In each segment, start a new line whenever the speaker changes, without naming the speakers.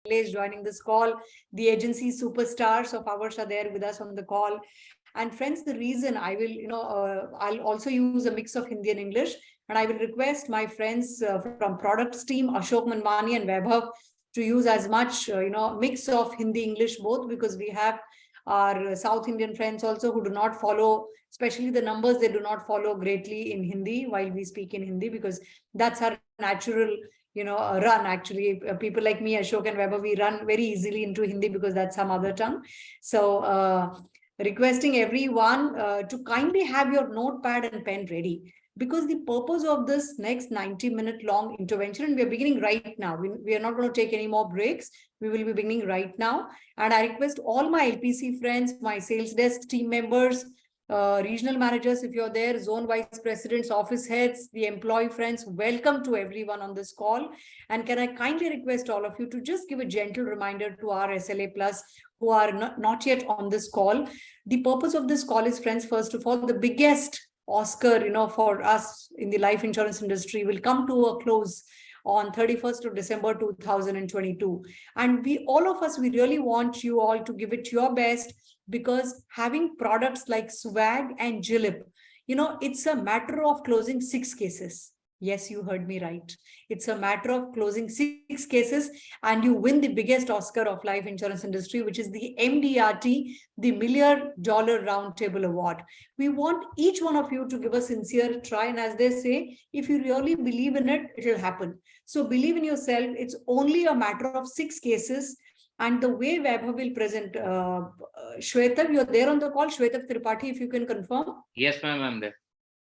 SLAs joining this call. The agency superstars of ours are there with us on the call. And friends, the reason I will, I'll also use a mix of Hindi and English. And I will request my friends from products team, Ashok Manwani and Vaibhav, to use as much, mix of Hindi, English both, because we have our South Indian friends also who do not follow, especially the numbers, they do not follow greatly in Hindi while we speak in Hindi, because that's our natural run. Actually, people like me, Ashok and Weber, we run very easily into Hindi because that's some other tongue. So requesting everyone to kindly have your notepad and pen ready, because the purpose of this next 90-minute long intervention, and we are beginning right now, we are not going to take any more breaks, we will be beginning right now. And I request all my LPC friends, my sales desk team members, regional managers, if you're there, zone vice presidents, office heads, the employee friends, welcome to everyone on this call. And can I kindly request all of you to just give a gentle reminder to our SLA Plus who are not yet on this call. The purpose of this call is, friends, first of all, the biggest Oscar, for us in the life insurance industry will come to a close on 31st of December 2022. And all of us, we really want you all to give it your best, because having products like Swag and Jillip, it's a matter of closing 6 cases. Yes, you heard me right. It's a matter of closing 6 cases and you win the biggest Oscar of life insurance industry, which is the MDRT, the $1 Million Roundtable Award. We want each one of you to give a sincere try. And as they say, if you really believe in it, it will happen. So believe in yourself. It's only a matter of 6 cases. And the way Vaibhav will present, Shweta, you're there on the call. Shweta Tripathi, if you can confirm.
Yes, ma'am, I'm there.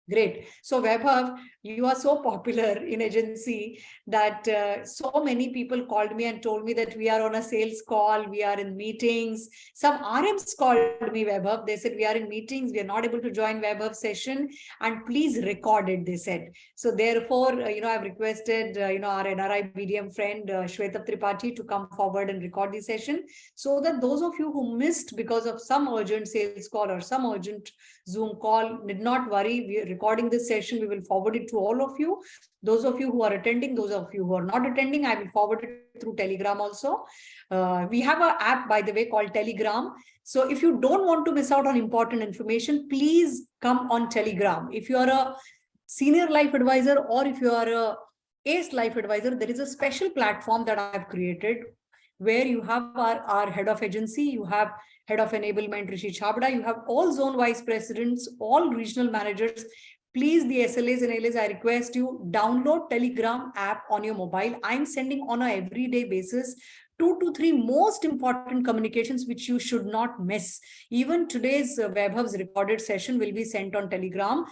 Great. So Vaibhav, you are so popular in agency that so many people called me and told me that we are on a sales call, we are in meetings. Some RMs called me, Vaibhav. They said we are in meetings, we are not able to join Vaibhav's session, and please record it, they said. So therefore, I've requested, our NRI BDM friend, Shweta Tripathi, to come forward and record the session, so that those of you who missed because of some urgent sales call or some urgent Zoom call, need not worry. We are recording this session. We will forward it to all of you. Those of you who are attending, those of you who are not attending, I will forward it through Telegram also. We have an app, by the way, called Telegram. So if you don't want to miss out on important information, please come on Telegram. If you are a senior life advisor or if you are a ACE life advisor, there is a special platform that I have created where you have our head of agency, you have head of enablement, Rishi Chabda, you have all zone vice presidents, all regional managers. Please, the SLAs and ALAs, I request you, download Telegram app on your mobile. I'm sending on an everyday basis 2 to 3 most important communications which you should not miss. Even today's Vaibhav's recorded session will be sent on Telegram.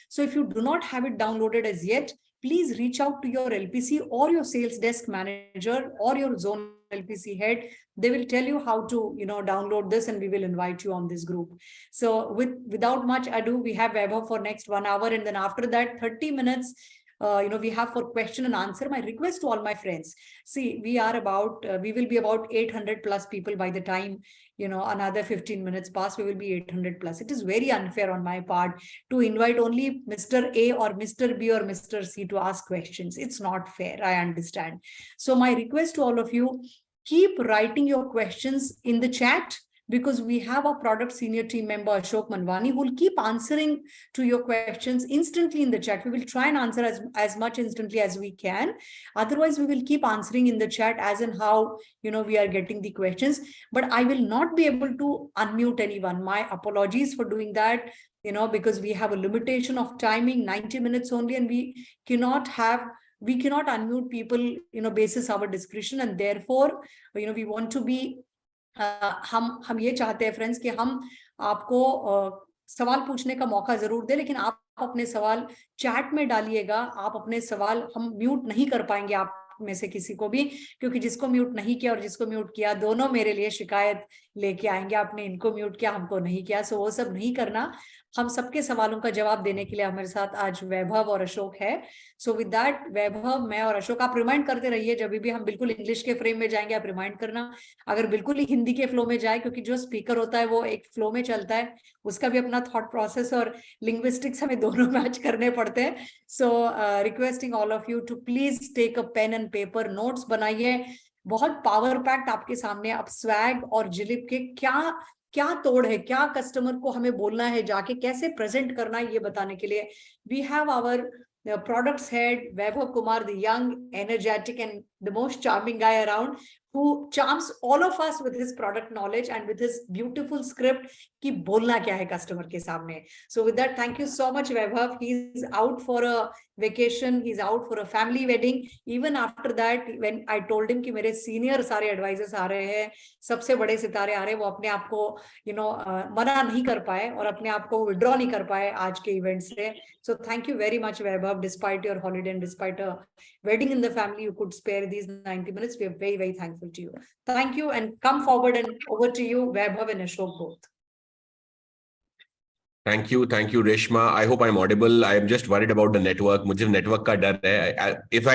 So if you do not have it downloaded as yet, please reach out to your LPC or your sales desk manager or your zone LPC head. They will tell you how to, download this, and we will invite you on this group. So without much ado, we have Vaibhav for next 1 hour, and then after that, 30 minutes, we have for question and answer. My request to all my friends, see, we will be about 800 plus people by the time, another 15 minutes pass, we will be 800 plus. It is very unfair on my part to invite only Mr. A or Mr. B or Mr. C to ask questions. It's not fair. I understand. So my request to all of you, keep writing your questions in the chat, because we have a product senior team member, Ashok Manwani, who will keep answering to your questions instantly in the chat. We will try and answer as much instantly as we can. Otherwise, we will keep answering in the chat as in how, we are getting the questions. But I will not be able to unmute anyone. My apologies for doing that, because we have a limitation of timing, 90 minutes only, and we cannot unmute people, basis our discretion. And therefore, we want to be हम ये चाहते हैं friends कि हम आपको सवाल पूछने का मौका जरूर दे, लेकिन आप अपने सवाल चैट में डालिएगा. आप अपने सवाल, हम म्यूट नहीं कर पाएंगे आप में से किसी को भी, क्योंकि जिसको म्यूट नहीं किया और जिसको म्यूट किया, दोनों मेरे लिए शिकायत लेके आएंगे, आपने इनको म्यूट किया, हमको नहीं किया. सो वो सब नहीं करना. हम सबके सवालों का जवाब देने के लिए हमारे साथ आज वैभव और अशोक है. सो विद दैट, वैभव, मैं और अशोक, आप रिमाइंड करते रहिए जब भी हम बिल्कुल इंग्लिश के फ्रेम में जाएंगे, आप रिमाइंड करना. अगर बिल्कुल ही हिंदी के फ्लो में जाए, क्योंकि जो स्पीकर होता है वो एक फ्लो में चलता है, उसका भी अपना थॉट प्रोसेस और लिंग्विस्टिक्स हमें दोनों मैच करने पड़ते हैं. So requesting all of you to please take a pen and paper, notes बनाइए. बहुत पावर पैक्ड आपके सामने। अब स्वैग और जिलिप के क्या क्या तोड़ है, क्या कस्टमर को हमें बोलना है, जाके कैसे प्रेजेंट करना है, ये बताने के लिए we have our products head Vaibhav Kumar, the young, energetic, and the most charming guy around, who charms all of us with his product knowledge and with his beautiful script कि बोलना क्या है customer के सामने. So with that, thank you so much, Vaibhav. He's out for a vacation. He's out for a family wedding. Even after that, when I told him कि मेरे senior सारे advisors आ रहे हैं, सबसे बड़े सितारे आ रहे हैं, वो अपने आप को मना नहीं कर पाए और अपने आप को withdraw नहीं कर पाए आज के event से. So thank you very much, Vaibhav. Despite your holiday and despite a wedding in the family, you could spare these 90 minutes. We are very, very thankful to you. Thank you, and come forward, and over to you, Vaibhav and Ashok both.
Thank you, Reshma. I hope I'm audible. I am just worried about the network. मुझे network का डर है. If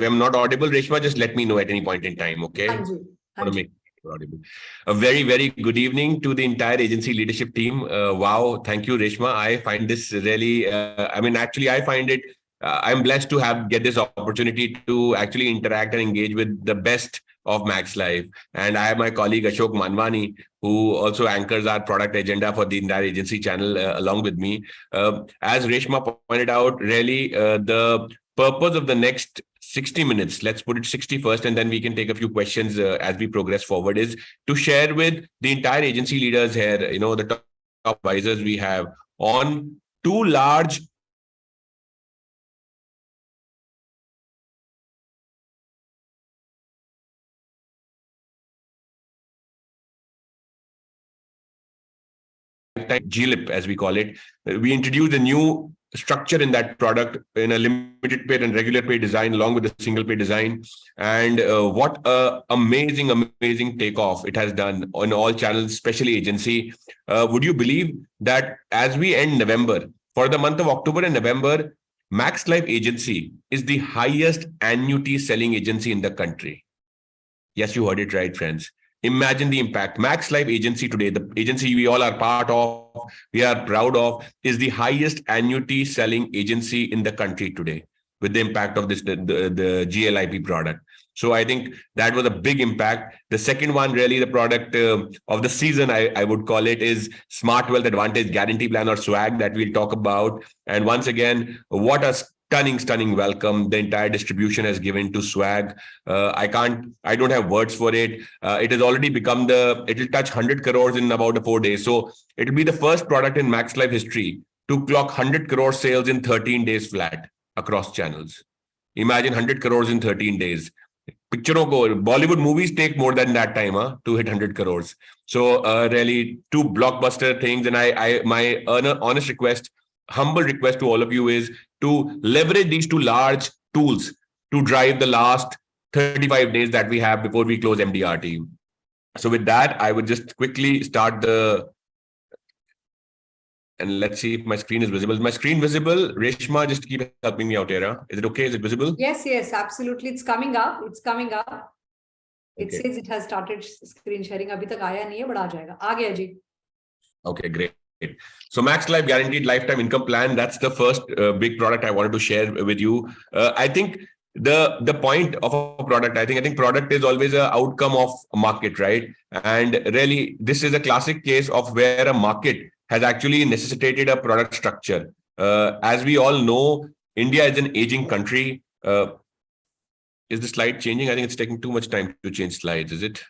I'm not audible, Reshma, just let me know at any point in time. Okay.
Anji.
Audible. A very, very good evening to the entire agency leadership team. Wow, thank you, Reshma. I find this really. Actually, I find it. I'm blessed to get this opportunity to actually interact and engage with the best of Max Life. And I have my colleague Ashok Manwani, who also anchors our product agenda for the entire agency channel along with me. As Reshma pointed out, really the purpose of the next 60 minutes, let's put it 60 first, and then we can take a few questions as we progress forward, is to share with the entire agency leaders here, the top advisors we have on two large type GLIP, as we call it. We introduced a new structure in that product in a limited pay and regular pay design along with a single pay design. And what a amazing takeoff it has done on all channels, especially agency. Would you believe that as we end November, for the month of October and November, Max Life Agency is the highest annuity selling agency in the country? Yes, you heard it right, friends. Imagine the impact. Max Life Agency today, the agency we all are part of, we are proud of, is the highest annuity selling agency in the country today with the impact of the GLIP product. So I think that was a big impact. The second one, really the product of the season, I would call it, is Smart Wealth Advantage Guarantee Plan, or SWAG, that we'll talk about. And once again, what a stunning welcome the entire distribution has given to SWAG. I don't have words for it. It has already become it will touch 100 crores in about 4 days. So it will be the first product in Max Life history to clock 100 crore sales in 13 days flat across channels. Imagine 100 crores in 13 days. Bollywood movies take more than that time to hit 100 crores. So really two blockbuster things. And my honest request, humble request to all of you is to leverage these two large tools to drive the last 35 days that we have before we close MDRT. So with that, I would just quickly start and let's see if my screen is visible. Is my screen visible? Reshma, just keep helping me out here. Is it okay? Is it visible?
Yes, absolutely. It's coming up. It says it has started screen sharing. Abhi tak aaya nahi hai, but aa jayega. Aa gaya ji.
Okay, great. So Max Life Guaranteed Lifetime Income Plan, that's the first big product I wanted to share with you. I think the point of a product, I think product is always an outcome of a market, right? And really, this is a classic case of where a market has actually necessitated a product structure. As we all know, India is an aging country. Is the slide changing? I think it's taking too much time to change slides, is it?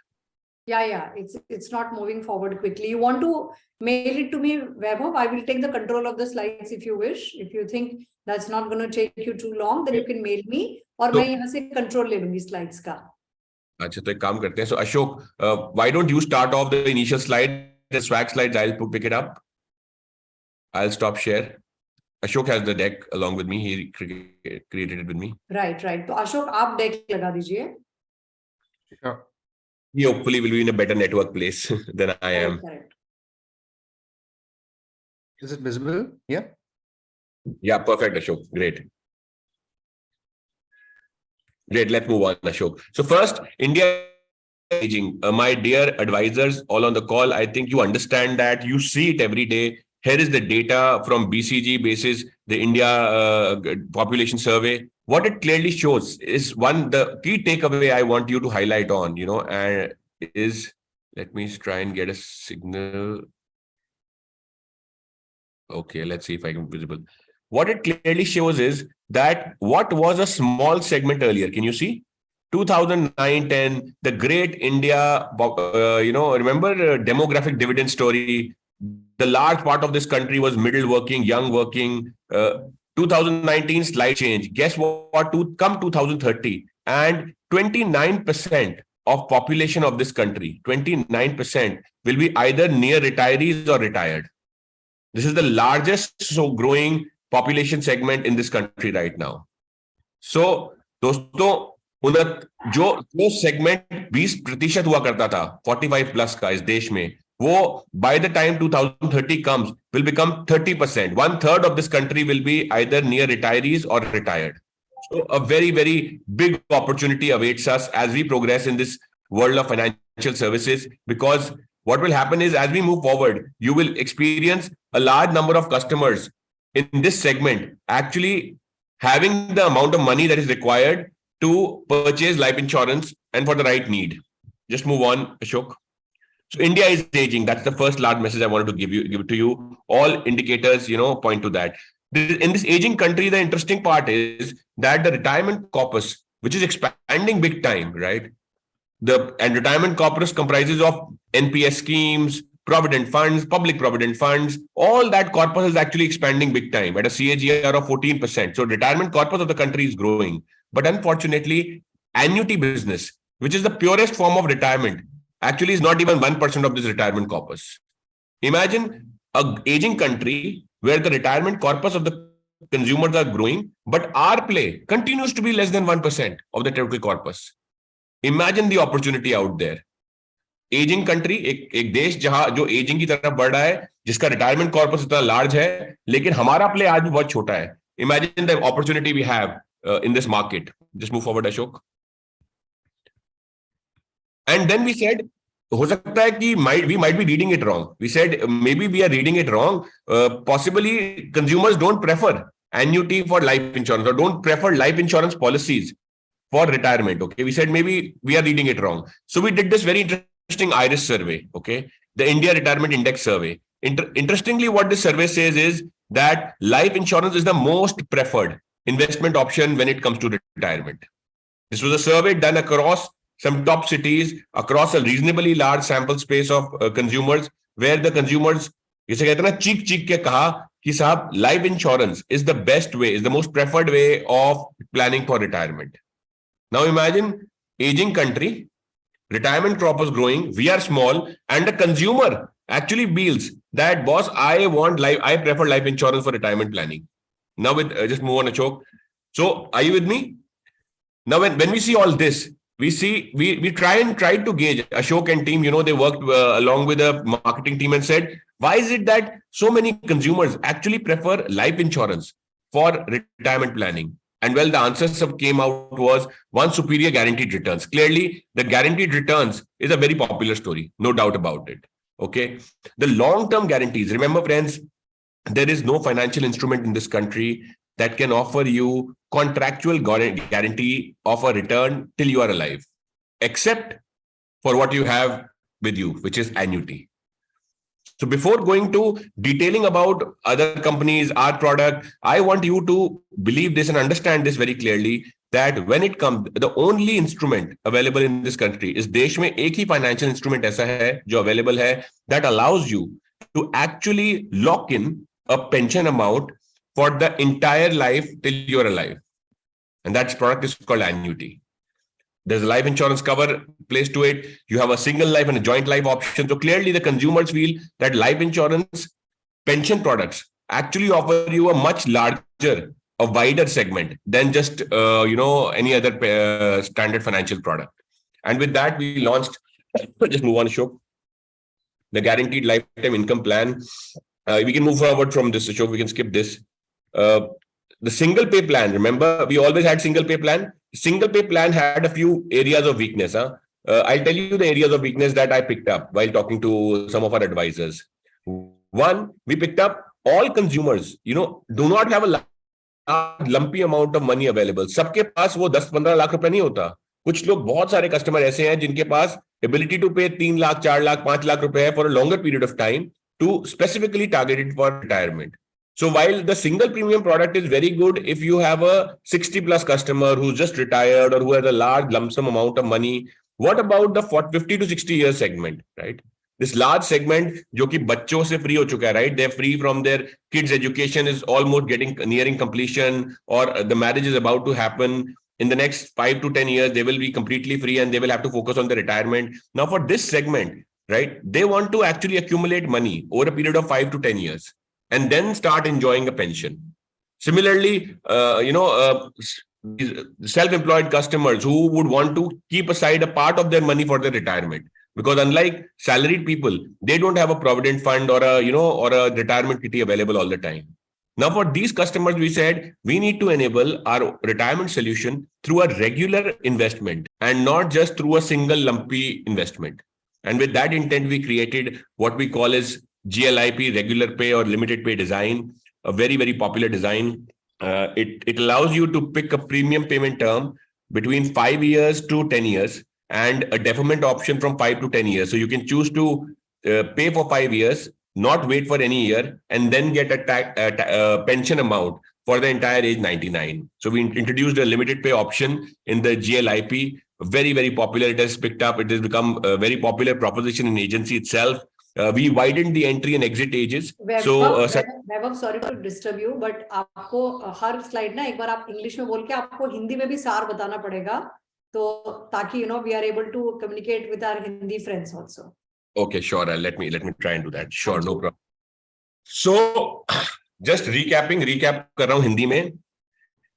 Yeah. It's not moving forward quickly. You want to mail it to me, Vaibhav? I will take the control of the slides if you wish. If you think that's not going to take you too long, then you can mail me, or मैं यहाँ से control ले लूँगी slides का.
अच्छा, तो एक काम करते हैं. So Ashok, why don't you start off the initial slide, the swag slides? I'll pick it up. I'll stop share. Ashok has the deck along with me. He created it with me.
Right. तो Ashok, आप deck लगा दीजिए.
Sure. He hopefully will be in a better network place than I am.
Correct.
Is it visible? Yeah.
Yeah, perfect, Ashok. Great. Let's move on, Ashok. So first, India aging. My dear advisors all on the call, I think you understand that, you see it every day. Here is the data from BCG basis, the India population survey. What it clearly shows is the key takeaway I want you to highlight on, and is, let me try and get a signal. Okay, let's see if I can visible. What it clearly shows is that what was a small segment earlier, can you see? 2009-10, the great India, remember demographic dividend story? The large part of this country was middle working, young working. 2019 slight change. Guess what? Come 2030, and 29% of population of this country, 29% will be either near retirees or retired. This is the largest growing population segment in this country right now. So, दोस्तों, जो segment 20% हुआ करता था 45 plus का इस देश में, वो by the time 2030 comes will become 30%. 1/3 of this country will be either near retirees or retired. So a very, very big opportunity awaits us as we progress in this world of financial services, because what will happen is, as we move forward, you will experience a large number of customers in this segment actually having the amount of money that is required to purchase life insurance and for the right need. Just move on, Ashok. So India is aging. That's the first large message I wanted to give it to you. All indicators, point to that. In this aging country, the interesting part is that the retirement corpus, which is expanding big time, right? And retirement corpus comprises of NPS schemes, provident funds, public provident funds. All that corpus is actually expanding big time at a CAGR of 14%. So retirement corpus of the country is growing. But unfortunately, annuity business, which is the purest form of retirement, actually is not even 1% of this retirement corpus. Imagine an aging country where the retirement corpus of the consumers are growing, but our play continues to be less than 1% of the total corpus. Imagine the opportunity out there. Ageing country, एक देश जो ageing की तरफ बढ़ रहा है, जिसका retirement corpus इतना लार्ज है, लेकिन हमारा प्ले आज भी बहुत छोटा है. Imagine the opportunity we have in this market. Just move forward Ashok. And then we said, हो सकता है कि we might be reading it wrong. We said maybe we are reading it wrong. Possibly consumers don't prefer annuity for life insurance or don't prefer life insurance policies for retirement. Okay, we said maybe we are reading it wrong. So we did this very interesting IRIS survey. Okay, the India Retirement Index survey. Interestingly, what this survey says is that life insurance is the most preferred investment option when it comes to retirement. This was a survey done across some top cities, across a reasonably large sample space of consumers, where the consumers, जैसे कहते हैं ना, चीख के कहा कि साहब, life insurance is the best way, is the most preferred way of planning for retirement. Now imagine aging country, retirement crop is growing, we are small, and the consumer actually feels that, boss, I prefer life insurance for retirement planning. Now just move on, Ashok. So are you with me? Now when we see all this, we try to gauge. Ashok and team, they worked along with the marketing team and said, why is it that so many consumers actually prefer life insurance for retirement planning? And well, the answers came out was one, superior guaranteed returns. Clearly, the guaranteed returns is a very popular story, no doubt about it. Okay. The long-term guarantees, remember friends, there is no financial instrument in this country that can offer you contractual guarantee of a return till you are alive, except for what you have with you, which is annuity. So before going to detailing about other companies, our product, I want you to believe this and understand this very clearly, that when it comes, the only instrument available in this country is देश में एक ही financial instrument ऐसा है जो available है that allows you to actually lock in a pension amount for the entire life till you're alive. And that product is called annuity. There's a life insurance cover placed to it. You have a single life and a joint life option. So clearly the consumers feel that life insurance pension products actually offer you a much larger, a wider segment than just, any other standard financial product. And with that, we launched, just move on, Ashok, the guaranteed lifetime income plan. We can move forward from this, Ashok. We can skip this. The single pay plan, remember, we always had single pay plan. Single pay plan had a few areas of weakness. I'll tell you the areas of weakness that I picked up while talking to some of our advisors. One, we picked up all consumers, do not have a large lumpy amount of money available. सबके पास वो 10-15 लाख रुपए नहीं होता. कुछ लोग, बहुत सारे customer ऐसे हैं जिनके पास ability to pay 3 lakh, 4 lakh, 5 lakh रुपए है for a longer period of time to specifically targeted for retirement. So while the single premium product is very good if you have a 60 plus customer who's just retired or who has a large lump sum amount of money, what about the 50 to 60 year segment, right? This large segment जो कि बच्चों से free हो चुका है, right? They're free from their kids' education is almost nearing completion, or the marriage is about to happen. In the next 5 to 10 years, they will be completely free and they will have to focus on their retirement. Now for this segment, right, they want to actually accumulate money over a period of 5 to 10 years and then start enjoying a pension. Similarly, self-employed customers who would want to keep aside a part of their money for their retirement, because unlike salaried people, they don't have a provident fund or a retirement kitty available all the time. Now, for these customers, we said we need to enable our retirement solution through a regular investment and not just through a single lumpy investment. And with that intent, we created what we call as GLIP, regular pay or limited pay design, a very, very popular design. It allows you to pick a premium payment term between 5 years to 10 years and a deferment option from 5 to 10 years. So you can choose to pay for 5 years, not wait for any year, and then get a pension amount for the entire age 99. So we introduced a limited pay option in the GLIP. Very, very popular. It has picked up. It has become a very popular proposition in agency itself. We widened the entry and exit ages.
Vaibhav, sorry to disturb you, but आपको हर slide ना एक बार आप English में बोल के आपको हिंदी में भी सार बताना पड़ेगा, तो ताकि we are able to communicate with our Hindi friends also.
Okay, sure. Let me try and do that. Sure, no problem. So, just recap कर रहा हूँ हिंदी में.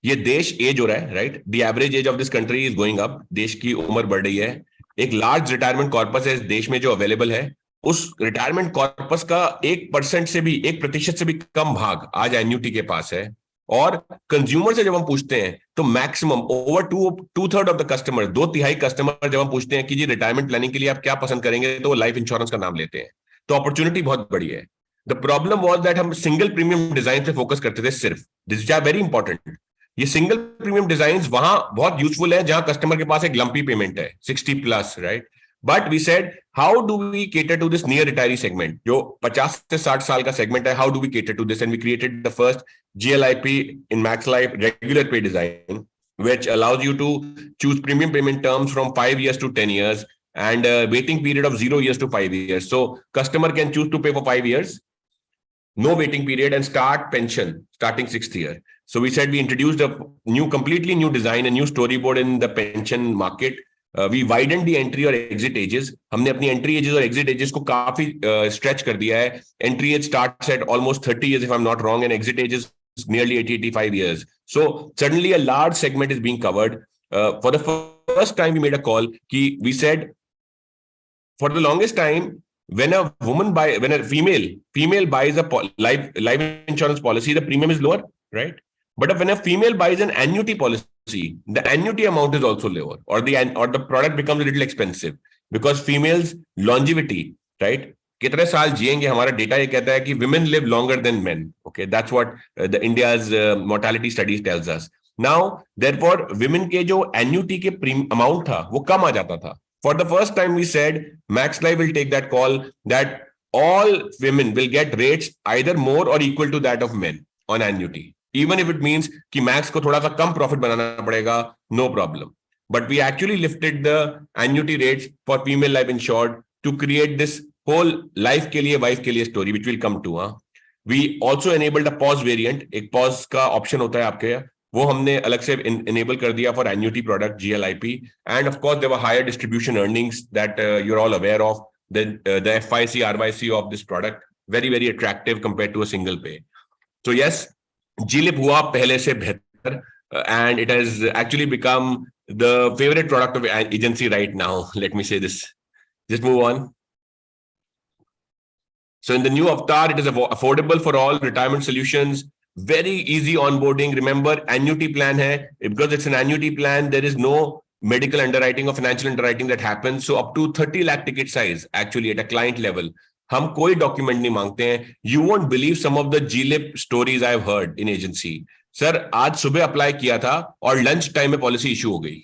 ये देश एज हो रहा है, right? The average age of this country is going up. देश की उम्र बढ़ रही है. एक लार्ज रिटायरमेंट कॉर्पस है इस देश में जो अवेलेबल है. उस रिटायरमेंट कॉर्पस का 1% से भी 1% से भी कम भाग आज एन्युटी के पास है. और कंज्यूमर से जब हम पूछते हैं तो maximum over 2/3 of the customer, 2/3 customer जब हम पूछते हैं कि जी रिटायरमेंट प्लानिंग के लिए आप क्या पसंद करेंगे, तो लाइफ इंश्योरेंस का नाम लेते हैं. तो अपॉर्चुनिटी बहुत बड़ी है. द प्रॉब्लम वाज दैट हम सिंगल प्रीमियम डिजाइन पे फोकस करते थे सिर्फ. This is very important. ये सिंगल प्रीमियम डिजाइन वहां बहुत यूजफुल है जहां कस्टमर के पास एक लंपी पेमेंट है 60 plus, right. But we said, how do we cater to this near retiree segment? जो 50 से 60 साल का segment है, how do we cater to this? And we created the first GLIP in Max Life regular pay design, which allows you to choose premium payment terms from 5 years to 10 years and a waiting period of 0 years to 5 years. So customer can choose to pay for 5 years, no waiting period, and start pension starting 6th year. So we said we introduced a completely new design, a new storyboard in the pension market. We widened the entry or exit ages. हमने अपनी entry ages और exit ages को काफी stretch कर दिया है. Entry age starts at almost 30 years if I'm not wrong, and exit ages nearly 80-85 years. So suddenly a large segment is being covered. For the first time we made a call. We said for the longest time when a female buys a life insurance policy, the premium is lower, right? But when a female buys an annuity policy, the annuity amount is also lower, or the product becomes a little expensive because females' longevity, right? कितने साल जिएंगे, हमारा data ये कहता है कि women live longer than men. Okay, that's what the India's mortality studies tells us. Now, therefore, women के जो annuity के amount था, वो कम आ जाता था. For the first time, we said Max Life will take that call that all women will get rates either more or equal to that of men on annuity. Even if it means कि Max को थोड़ा सा कम profit बनाना पड़ेगा, no problem. But we actually lifted the annuity rates for female life insured to create this whole life के लिए, wife के लिए story, which we'll come to. We also enabled a pause variant. एक pause का option होता है आपके, वो हमने अलग से enable कर दिया for annuity product GLIP. And of course, there were higher distribution earnings that you're all aware of. The FIC, RYC of this product, very, very attractive compared to a single pay. So yes, GLIP हुआ पहले से बेहतर, and it has actually become the favorite product of agency right now. Let me say this. Just move on. So in the new avatar, it is affordable for all retirement solutions. Very easy onboarding. Remember, annuity plan hai. Because it's an annuity plan, there is no medical underwriting or financial underwriting that happens. So up to 30 lakh ticket size, actually at a client level, हम कोई document नहीं मांगते हैं. You won't believe some of the जीलिप stories I have heard in agency. Sir आज सुबह apply किया था और लंच टाइम में पॉलिसी इशू हो गई.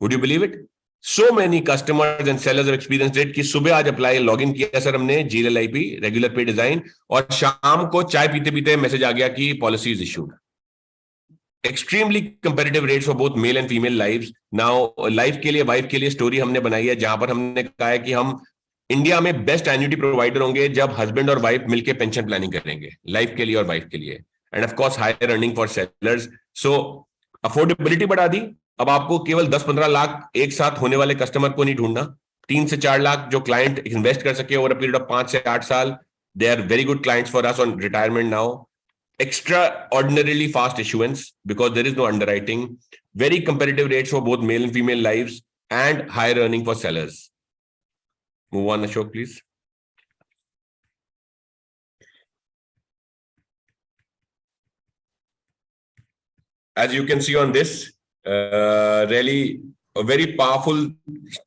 Would you believe it? So many customers and sellers have experienced it कि सुबह आज अप्लाई लॉगिन किया सर हमने GLIP रेगुलर पे डिजाइन और शाम को चाय पीते पीते मैसेज आ गया कि policy is issued. Extremely competitive rates for both male and female lives. Now life के लिए वाइफ के लिए स्टोरी हमने बनाई है जहां पर हमने कहा है कि हम इंडिया में बेस्ट एन्युटी प्रोवाइडर होंगे जब हस्बैंड और वाइफ मिलकर पेंशन प्लानिंग करेंगे लाइफ के लिए और वाइफ के लिए. And of course higher earning for sellers. So affordability बढ़ा दी. अब आपको केवल 10-15 लाख एक साथ होने वाले कस्टमर को नहीं ढूंढना. 3 से 4 लाख जो क्लाइंट इन्वेस्ट कर सके ओवर अ पीरियड ऑफ 5 से 8 साल. They are very good clients for us on retirement now. Extraordinarily fast issuance because there is no underwriting. Very competitive rates for both male and female lives and higher earning for sellers. Move on, Ashok, please. As you can see on this, really a very powerful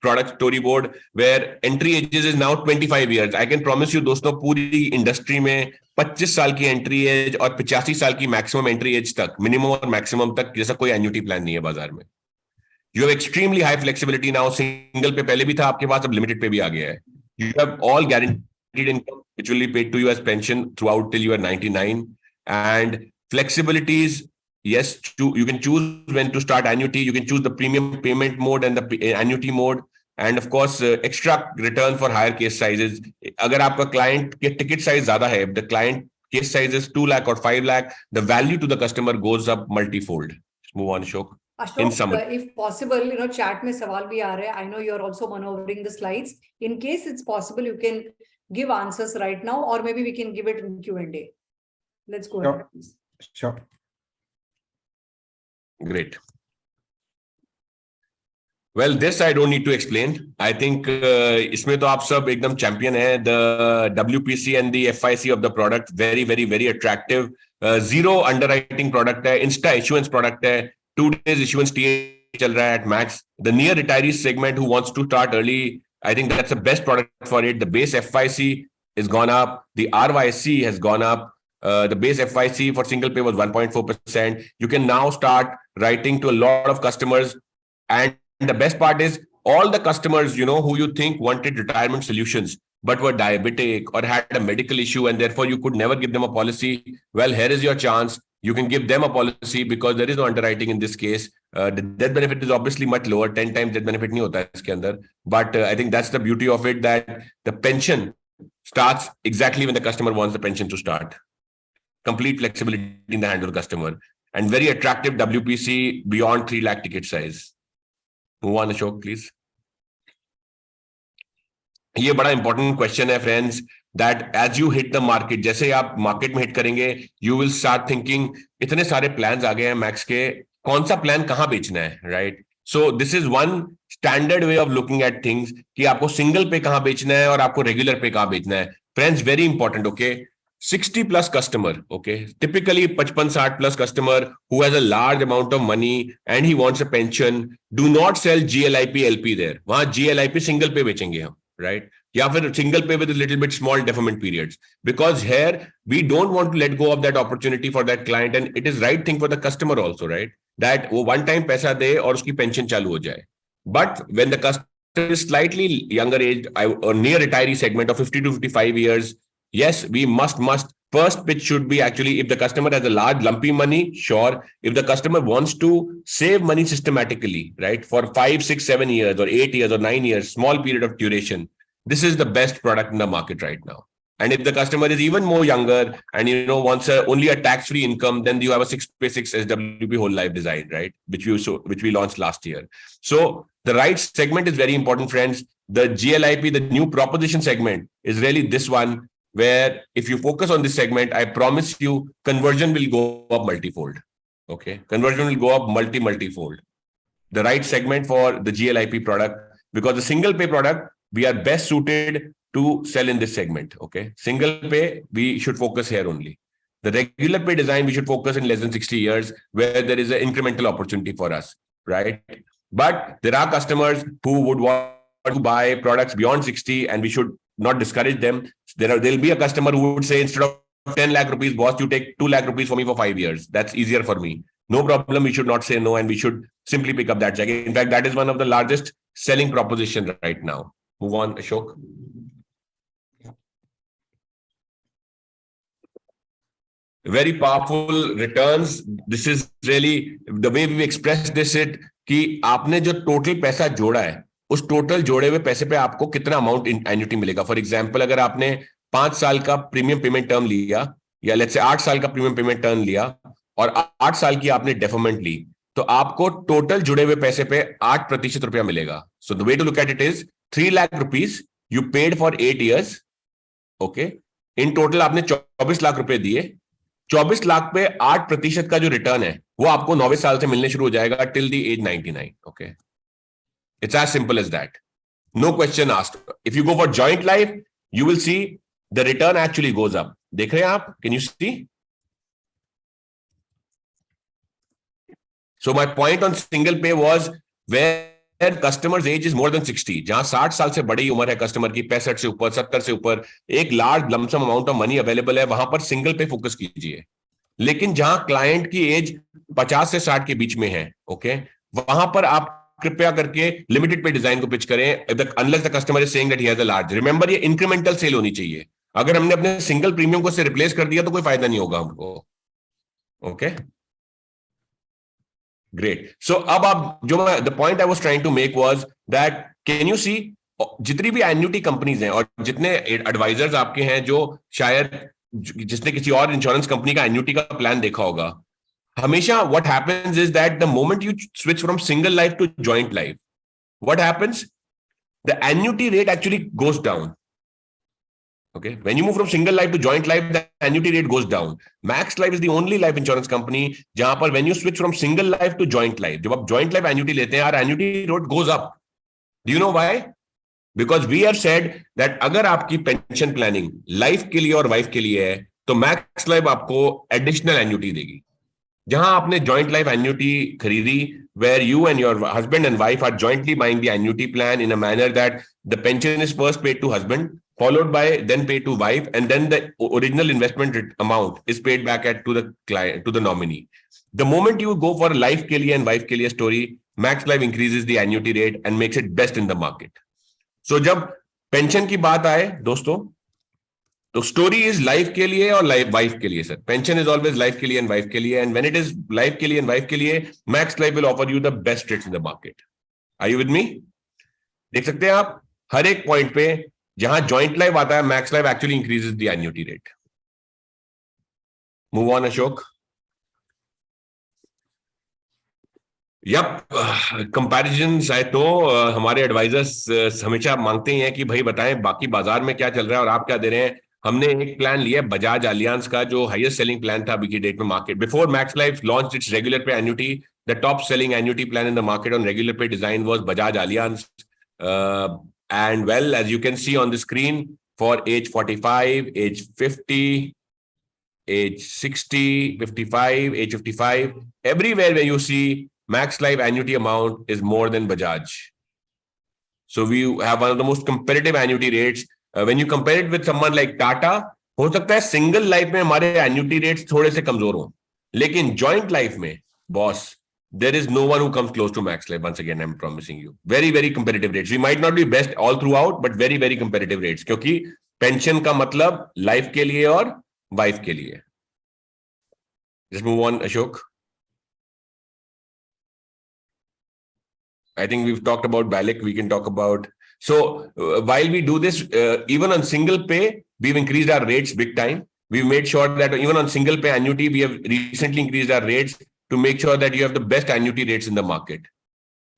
product storyboard where entry ages is now 25 years. I can promise you दोस्तों पूरी industry में 25 साल की entry as और 85 साल की maximum entry as तक, minimum और मैक्सिमम तक जैसा कोई एन्युटी प्लान नहीं है बाजार में. You have extremely high flexibility now. Single पे पहले भी था आपके पास, अब लिमिटेड पे भी आ गया है. You have all guaranteed income which will be paid to you as pension throughout till you are 99. And flexibilities, yes, you can choose when to start annuity. You can choose the premium payment mode and the annuity mode, and of course extra return for higher case sizes. अगर आपका client के ticket size ज़्यादा है, the client case size is 2 lakh or 5 lakh, the value to the customer goes up multifold. Move on, Ashok.
Ashok, if possible, chat में सवाल भी आ रहे हैं. I know you are also maneuvering the slides. In case it's possible, you can give answers right now, or maybe we can give it in Q&A. Let's go ahead, please.
Sure.
Great. Well, this I don't need to explain. I think इसमें तो आप सब एकदम champion है. The WPC and the FIC of the product, very, very, very attractive. Zero underwriting product है, insta issuance product है. 2 days issuance TA चल रहा है at max. The near retiree segment who wants to start early, I think that's the best product for it. The base FIC is gone up. The RYC has gone up. The base FIC for single pay was 1.4%. You can now start writing to a lot of customers. And the best part is all the customers, who you think wanted retirement solutions, but were diabetic or had a medical issue and therefore you could never give them a policy. Well, here is your chance. You can give them a policy because there is no underwriting in this case. The death benefit is obviously much lower. 10 times death benefit nahi hota hai iske andar. But I think that's the beauty of it, that the pension starts exactly when the customer wants the pension to start. Complete flexibility in the hand of the customer, and very attractive WPC beyond 3 lakh ticket size. Move on, Ashok, please. ये बड़ा important question है, friends, that as you hit the market, जैसे आप market में hit करेंगे, you will start thinking, इतने सारे plans आ गए हैं max के, कौन सा plan कहाँ बेचना है, right? So this is one standard way of looking at things कि आपको single पे कहाँ बेचना है और आपको regular पे कहाँ बेचना है. Friends, very important, okay? 60 plus customer, okay, typically 55-60 plus customer who has a large amount of money and he wants a pension, do not sell GLIP LP there. वहां GLIP single pay बेचेंगे हम, right? या फिर single pay with a little bit small deferment periods, because here we don't want to let go of that opportunity for that client, and it is right thing for the customer also, right? That वो one time पैसा दे और उसकी pension चालू हो जाए. But when the customer is slightly younger age or near retiree segment of 50 to 55 years, yes, we must first pitch should be actually, if the customer has a large lumpy money, sure. If the customer wants to save money systematically, right, for 5, 6, 7 years or 8 years or 9 years, small period of duration, this is the best product in the market right now. And if the customer is even more younger and wants only a tax-free income, then you have a 6x6 SWP whole life design, right, which we launched last year. So the right segment is very important, friends. The GLIP, the new proposition segment, is really this one, where if you focus on this segment, I promise you conversion will go up multifold. Okay, conversion will go up multifold. The right segment for the GLIP product, because the single pay product, we are best suited to sell in this segment. Okay, single pay, we should focus here only. The regular pay design, we should focus in less than 60 years, where there is an incremental opportunity for us, right? But there are customers who would want to buy products beyond 60, and we should not discourage them. There'll be a customer who would say, instead of 10 lakh rupees, boss, you take 2 lakh rupees for me for 5 years. That's easier for me. No problem. We should not say no, and we should simply pick up that check. In fact, that is one of the largest selling proposition right now. Move on, Ashok. Very powerful returns. This is really the way we express this it कि आपने जो total पैसा जोड़ा है, उस total जोड़े हुए पैसे पे आपको कितना अमाउंट एन्युटी मिलेगा. फॉर एग्जांपल, अगर आपने 5 साल का प्रीमियम पेमेंट टर्म लिया, या लेट्स से 8 साल का प्रीमियम पेमेंट टर्म लिया, और 8 साल की आपने डेफरमेंट ली, तो आपको टोटल जुड़े हुए पैसे पे 8% रुपया मिलेगा. So the way to look at it is 3 lakh rupees you paid for 8 years. Okay, in total आपने 24 लाख रुपए दिए. 24 लाख पे 8% का जो रिटर्न है वो आपको 9वें साल से मिलने शुरू हो जाएगा till the age 99. Okay, it's as simple as that. No question asked. If you go for joint life, you will see the return actually goes up. देख रहे हैं आप? Can you see? So my point on single pay was where customers age is more than 60, जहां 60 साल से बड़ी उम्र है कस्टमर की, 65 से ऊपर, 70 से ऊपर, एक large lump sum amount of money available है, वहां पर सिंगल पे फोकस कीजिए. लेकिन जहां क्लाइंट की एज 50 से 60 के बीच में है, ओके, वहां पर आप कृपया करके लिमिटेड पे डिजाइन को पिच करें, unless the customer is saying that he has a large. Remember, ये इंक्रीमेंटल सेल होनी चाहिए. अगर हमने अपने सिंगल प्रीमियम को से रिप्लेस कर दिया तो कोई फायदा नहीं होगा हमको. Okay, great. सो अब आप जो the point I was trying to make was that can you see, जितनी भी एन्युटी कंपनीज हैं और जितने एडवाइजर्स आपके हैं जो शायद जिसने किसी और इंश्योरेंस कंपनी का एन्युटी का प्लान देखा होगा, हमेशा what happens is that the moment you switch from single life to joint life, what happens, the annuity rate actually goes down. Okay, when you move from single life to joint life, the annuity rate goes down. Max Life is the only life insurance company जहां पर when you switch from single life to joint life, जब आप joint life annuity लेते हैं, our annuity rate goes up. Do you know why? Because we have said that अगर आपकी pension planning life के लिए और wife के लिए है, तो Max Life आपको additional annuity देगी. जहां आपने joint life annuity खरीदी, where you and your husband and wife are jointly buying the annuity plan in a manner that the pension is first paid to husband, followed by then paid to wife, and then the original investment amount is paid back to the client, to the nominee. The moment you go for life ke liye and wife ke liye story, Max Life increases the annuity rate and makes it best in the market. So जब pension की बात आए दोस्तों, तो story is life के लिए और wife के लिए sir. Pension is always life के लिए and wife के लिए, and when it is life के लिए and wife के लिए, Max Life will offer you the best rates in the market. Are you with me? देख सकते हैं आप, हर एक पॉइंट पे जहां जॉइंट लाइफ आता है, Max Life actually increases the annuity rate. Move on Ashok. Yup, comparisons है तो हमारे एडवाइजर्स हमेशा मांगते हैं कि भाई बताएं बाकी बाजार में क्या चल रहा है और आप क्या दे रहे हैं. हमने एक प्लान लिया बजाज अलियांस का, जो हाईएस्ट सेलिंग प्लान था अभी की डेट में market. Before Max Life launch its regular pay annuity, the top selling annuity plan in the market on regular pay design was Bajaj Allianz. And well, as you can see on the screen, for age 45, age 50, age 60, 55, age 55, everywhere where you see Max Life annuity amount is more than Bajaj. So we have one of the most competitive annuity rates. When you compare it with someone like Tata, हो सकता है single life में हमारे annuity rates थोड़े से कमजोर हों, लेकिन joint life में, boss, there is no one who comes close to Max Life. Once again, I'm promising you. Very, very competitive rates. We might not be best all throughout, but very, very competitive rates. क्योंकि pension का मतलब life के लिए और wife के लिए. Just move on, Ashok. I think we've talked about BALIC. We can talk about. So while we do this, even on single pay, we've increased our rates big time. We've made sure that even on single pay annuity, we have recently increased our rates to make sure that you have the best annuity rates in the market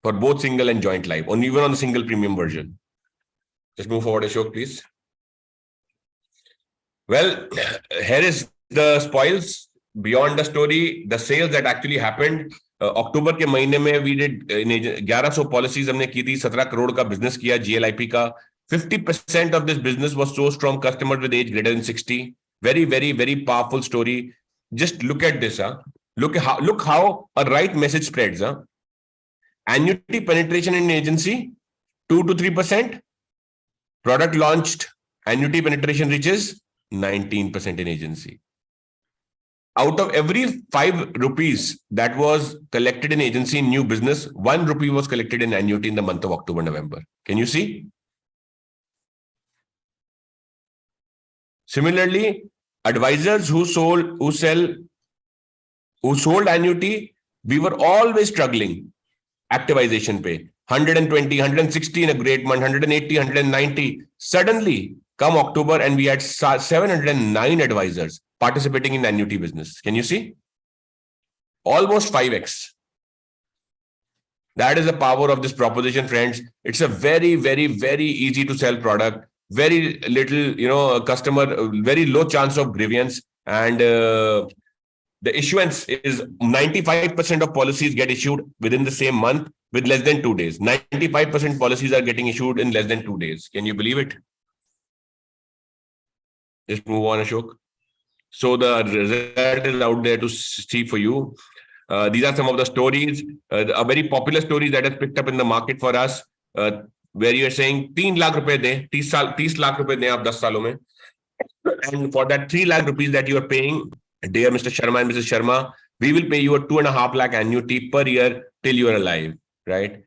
for both single and joint life, or even on the single premium version. Just move forward, Ashok, please. Well, here is the spoils beyond the story, the sales that actually happened. अक्टूबर के महीने में we did 1100 policies हमने की थी, 17 करोड़ का business किया GLIP का. 50% of this business was sourced from customers with age greater than 60. Very, very, very powerful story. Just look at this, huh? Look how a right message spreads. Huh? Annuity penetration in agency 2 to 3%. Product launched annuity penetration reaches 19% in agency. Out of every 5 rupees that was collected in agency in new business, 1 rupee was collected in annuity in the month of October, November. Can you see? Similarly, advisors who sold annuity, we were always struggling. Activization pay 120, 160 in a great month, 180, 190. Suddenly, come October, and we had 709 advisors participating in annuity business. Can you see? Almost 5x. That is the power of this proposition, friends. It's a very, very, very easy to sell product. Very little, customer, very low chance of grievance. And the issuance is 95% of policies get issued within the same month with less than 2 days. 95% policies are getting issued in less than 2 days. Can you believe it? Just move on, Ashok. So the result is out there to see for you. These are some of the stories, a very popular story that has picked up in the market for us, where you are saying 3 lakh rupees de, 30 lakh rupees de aap 10 saalon mein. And for that 3 lakh rupees that you are paying, dear Mr. Sharma and Mrs. Sharma, we will pay you a 2.5 lakh annuity per year till you are alive, right?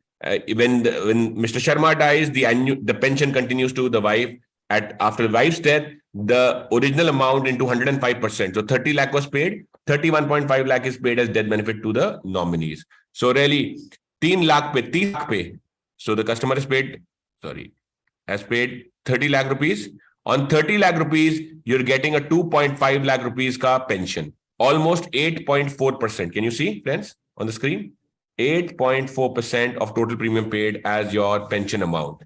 When Mr. Sharma dies, the pension continues to the wife. After the wife's death, the original amount into 105%. So 30 lakh was paid, 31.5 lakh is paid as death benefit to the nominees. So really, 3 lakh pe, 30 lakh pe. So the customer has paid 30 lakh rupees. On 30 lakh rupees, you're getting a 2.5 lakh rupees ka pension, almost 8.4%. Can you see, friends, on the screen? 8.4% of total premium paid as your pension amount.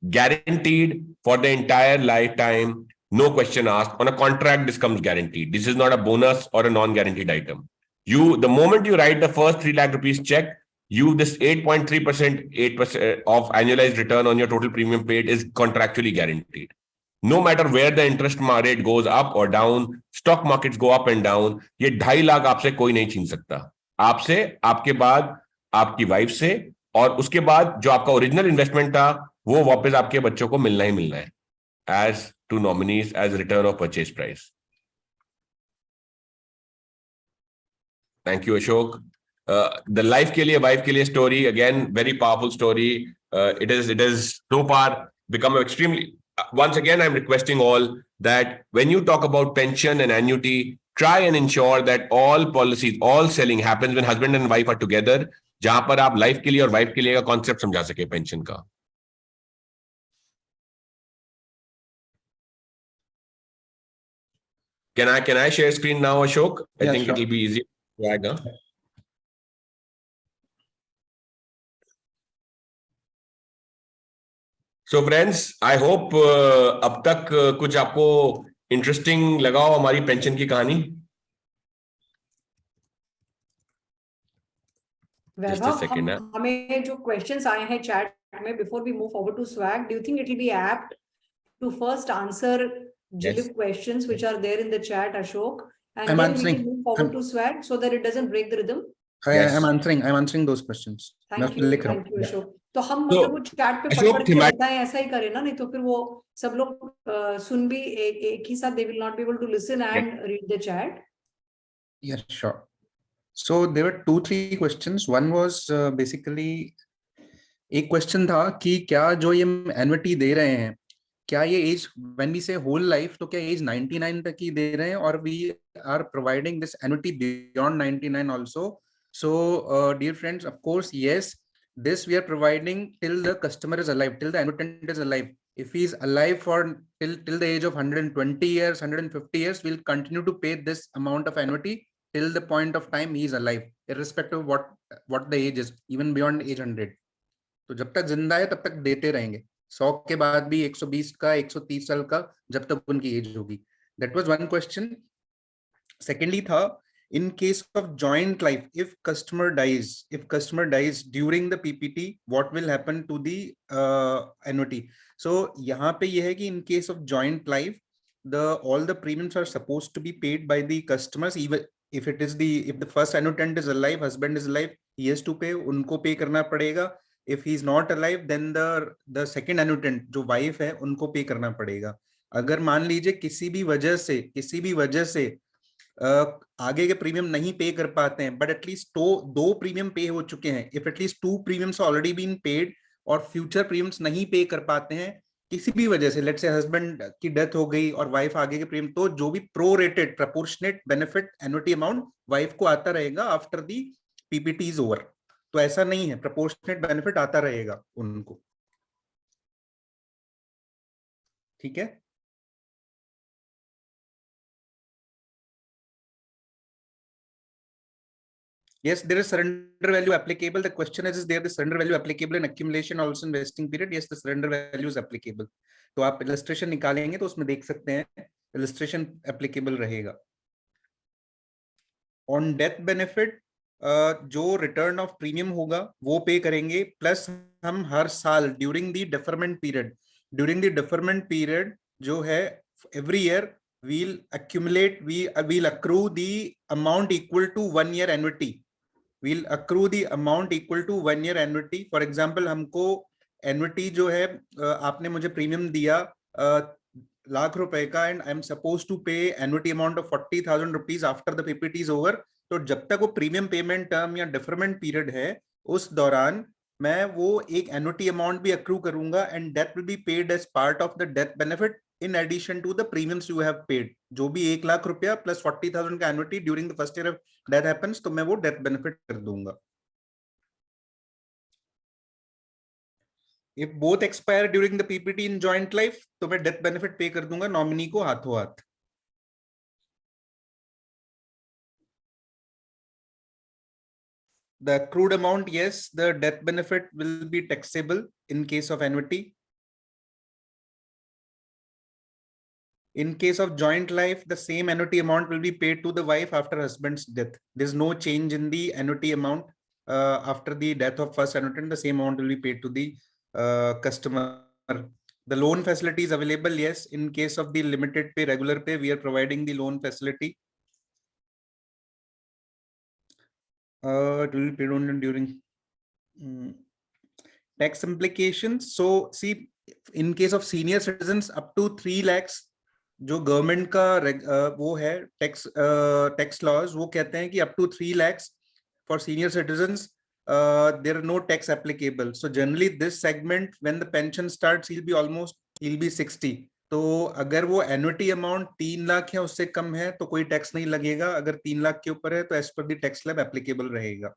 Guaranteed for the entire lifetime, no question asked. On a contract, this comes guaranteed. This is not a bonus or a non-guaranteed item. The moment you write the first 3 lakh rupees check, this 8.3%, 8% of annualized return on your total premium paid is contractually guaranteed. No matter where the interest rate goes up or down, stock markets go up and down, ये 2.5 लाख आपसे कोई नहीं छीन सकता. आपसे, आपके बाद, आपकी वाइफ से, और उसके बाद जो आपका ओरिजिनल इन्वेस्टमेंट था, वो वापस आपके बच्चों को मिलना ही मिलना है. As to nominees as return of purchase price. Thank you, Ashok. The life ke liye, wife ke liye story, again, very powerful story. It is so far become extremely. Once again, I'm requesting all that when you talk about pension and annuity, try and ensure that all policies, all selling happens when husband and wife are together. जहां पर आप life के लिए और wife के लिए का concept समझा सके pension का. Can I share screen now, Ashok? I think sure. It'll be easier to drag, huh? So friends, I hope अब तक कुछ आपको interesting लगा हो हमारी pension की कहानी.
Vaibhav, हमें जो questions आए हैं chat में, before we move forward to swag, do you think it will be apt to first answer Jilip questions which are there in the chat, Ashok, and then we can move forward to swag so that it doesn't break the rhythm?
I'm answering those questions.
Thank you, Ashok. तो हम मतलब वो chat पे पढ़ के होता है ऐसा ही करें ना, नहीं तो फिर वो सब लोग सुन भी एक ही साथ, they will not be able to listen and read the chat.
Yeah, sure. So there were 2-3 questions. One was basically एक question था कि क्या जो ये annuity दे रहे हैं, क्या ये as, when we say whole life, तो क्या एज 99 तक ही दे रहे हैं, और we are providing this annuity beyond 99 also? So dear friends, of course, yes, this we are providing till the customer is alive, till the annuitant is alive. If he is alive for till the age of 120 years, 150 years, we'll continue to pay this amount of annuity till the point of time he is alive, irrespective of what the age is, even beyond age 100. तो जब तक जिंदा है तब तक देते रहेंगे. 100 के बाद भी 120 का, 130 साल का, जब तक उनकी एज होगी. That was one question. Secondly था, in case of joint life, if customer dies during the PPT, what will happen to the annuity? So यहाँ पे ये है कि in case of joint life, all the premiums are supposed to be paid by the customers, even if the first annuitant is alive, husband is alive, he has to pay, उनको pay करना पड़ेगा. If he is not alive, then the second annuitant, जो wife है, उनको pay करना पड़ेगा. अगर मान लीजिए किसी भी वजह से आगे के प्रीमियम नहीं पे कर पाते हैं, बट एटलीस्ट दो प्रीमियम पे हो चुके हैं, if at least 2 premiums already been paid और फ्यूचर प्रीमियम्स नहीं पे कर पाते हैं किसी भी वजह से, लेट्स से हस्बैंड की डेथ हो गई और वाइफ आगे के प्रीमियम, तो जो भी prorated proportionate benefit annuity amount wife को आता रहेगा after the PPT is over. तो ऐसा नहीं है, प्रोपोर्शनेट बेनिफिट आता रहेगा उनको। ठीक है। Yes, there is surrender value applicable. The question is there the surrender value applicable in accumulation also in vesting period? Yes, the surrender value is applicable. तो आप illustration निकालेंगे तो उसमें देख सकते हैं illustration applicable रहेगा। On death benefit जो रिटर्न ऑफ प्रीमियम होगा वो पे करेंगे, प्लस हम हर साल ड्यूरिंग द डिफरमेंट पीरियड जो है every year we'll accumulate, we'll accrue the amount equal to 1 year annuity. We'll accrue the amount equal to 1 year annuity. For example, हमको annuity जो है आपने मुझे प्रीमियम दिया लाख रुपए का, and I am suppose to pay annuity amount of 40,000 rupees after the PPT is over. तो जब तक वो प्रीमियम पेमेंट टर्म या डिफरमेंट पीरियड है उस दौरान मैं वो एक एन्युटी अमाउंट भी अक्रू करूंगा, and that will be paid as part of the death benefit in addition to the premiums you have paid. जो भी 1 लाख रुपया प्लस 40,000 का annuity during the first year of death happens, तो मैं वो death benefit कर दूंगा। If both expire during the PPT in joint life, तो मैं डेथ बेनिफिट पे कर दूंगा नॉमिनी को हाथों हाथ। The accrued amount, yes, the death benefit will be taxable in case of annuity. In case of joint life, the same annuity amount will be paid to the wife after husband's death. There's no change in the annuity amount after the death of first annuitant. The same amount will be paid to the customer. The loan facility is available, yes. In case of the limited pay, regular pay, we are providing the loan facility. It will be paid only during tax implications. So see, in case of senior citizens up to 3 lakhs, जो government का वो है tax laws, वो कहते हैं कि up to 3 lakhs for senior citizens there are no tax applicable. So generally this segment, when the pension starts, he'll be 60. तो अगर वो एन्युटी अमाउंट 3 लाख है उससे कम है तो कोई टैक्स नहीं लगेगा, अगर 3 लाख के ऊपर है तो as per the tax slab applicable रहेगा।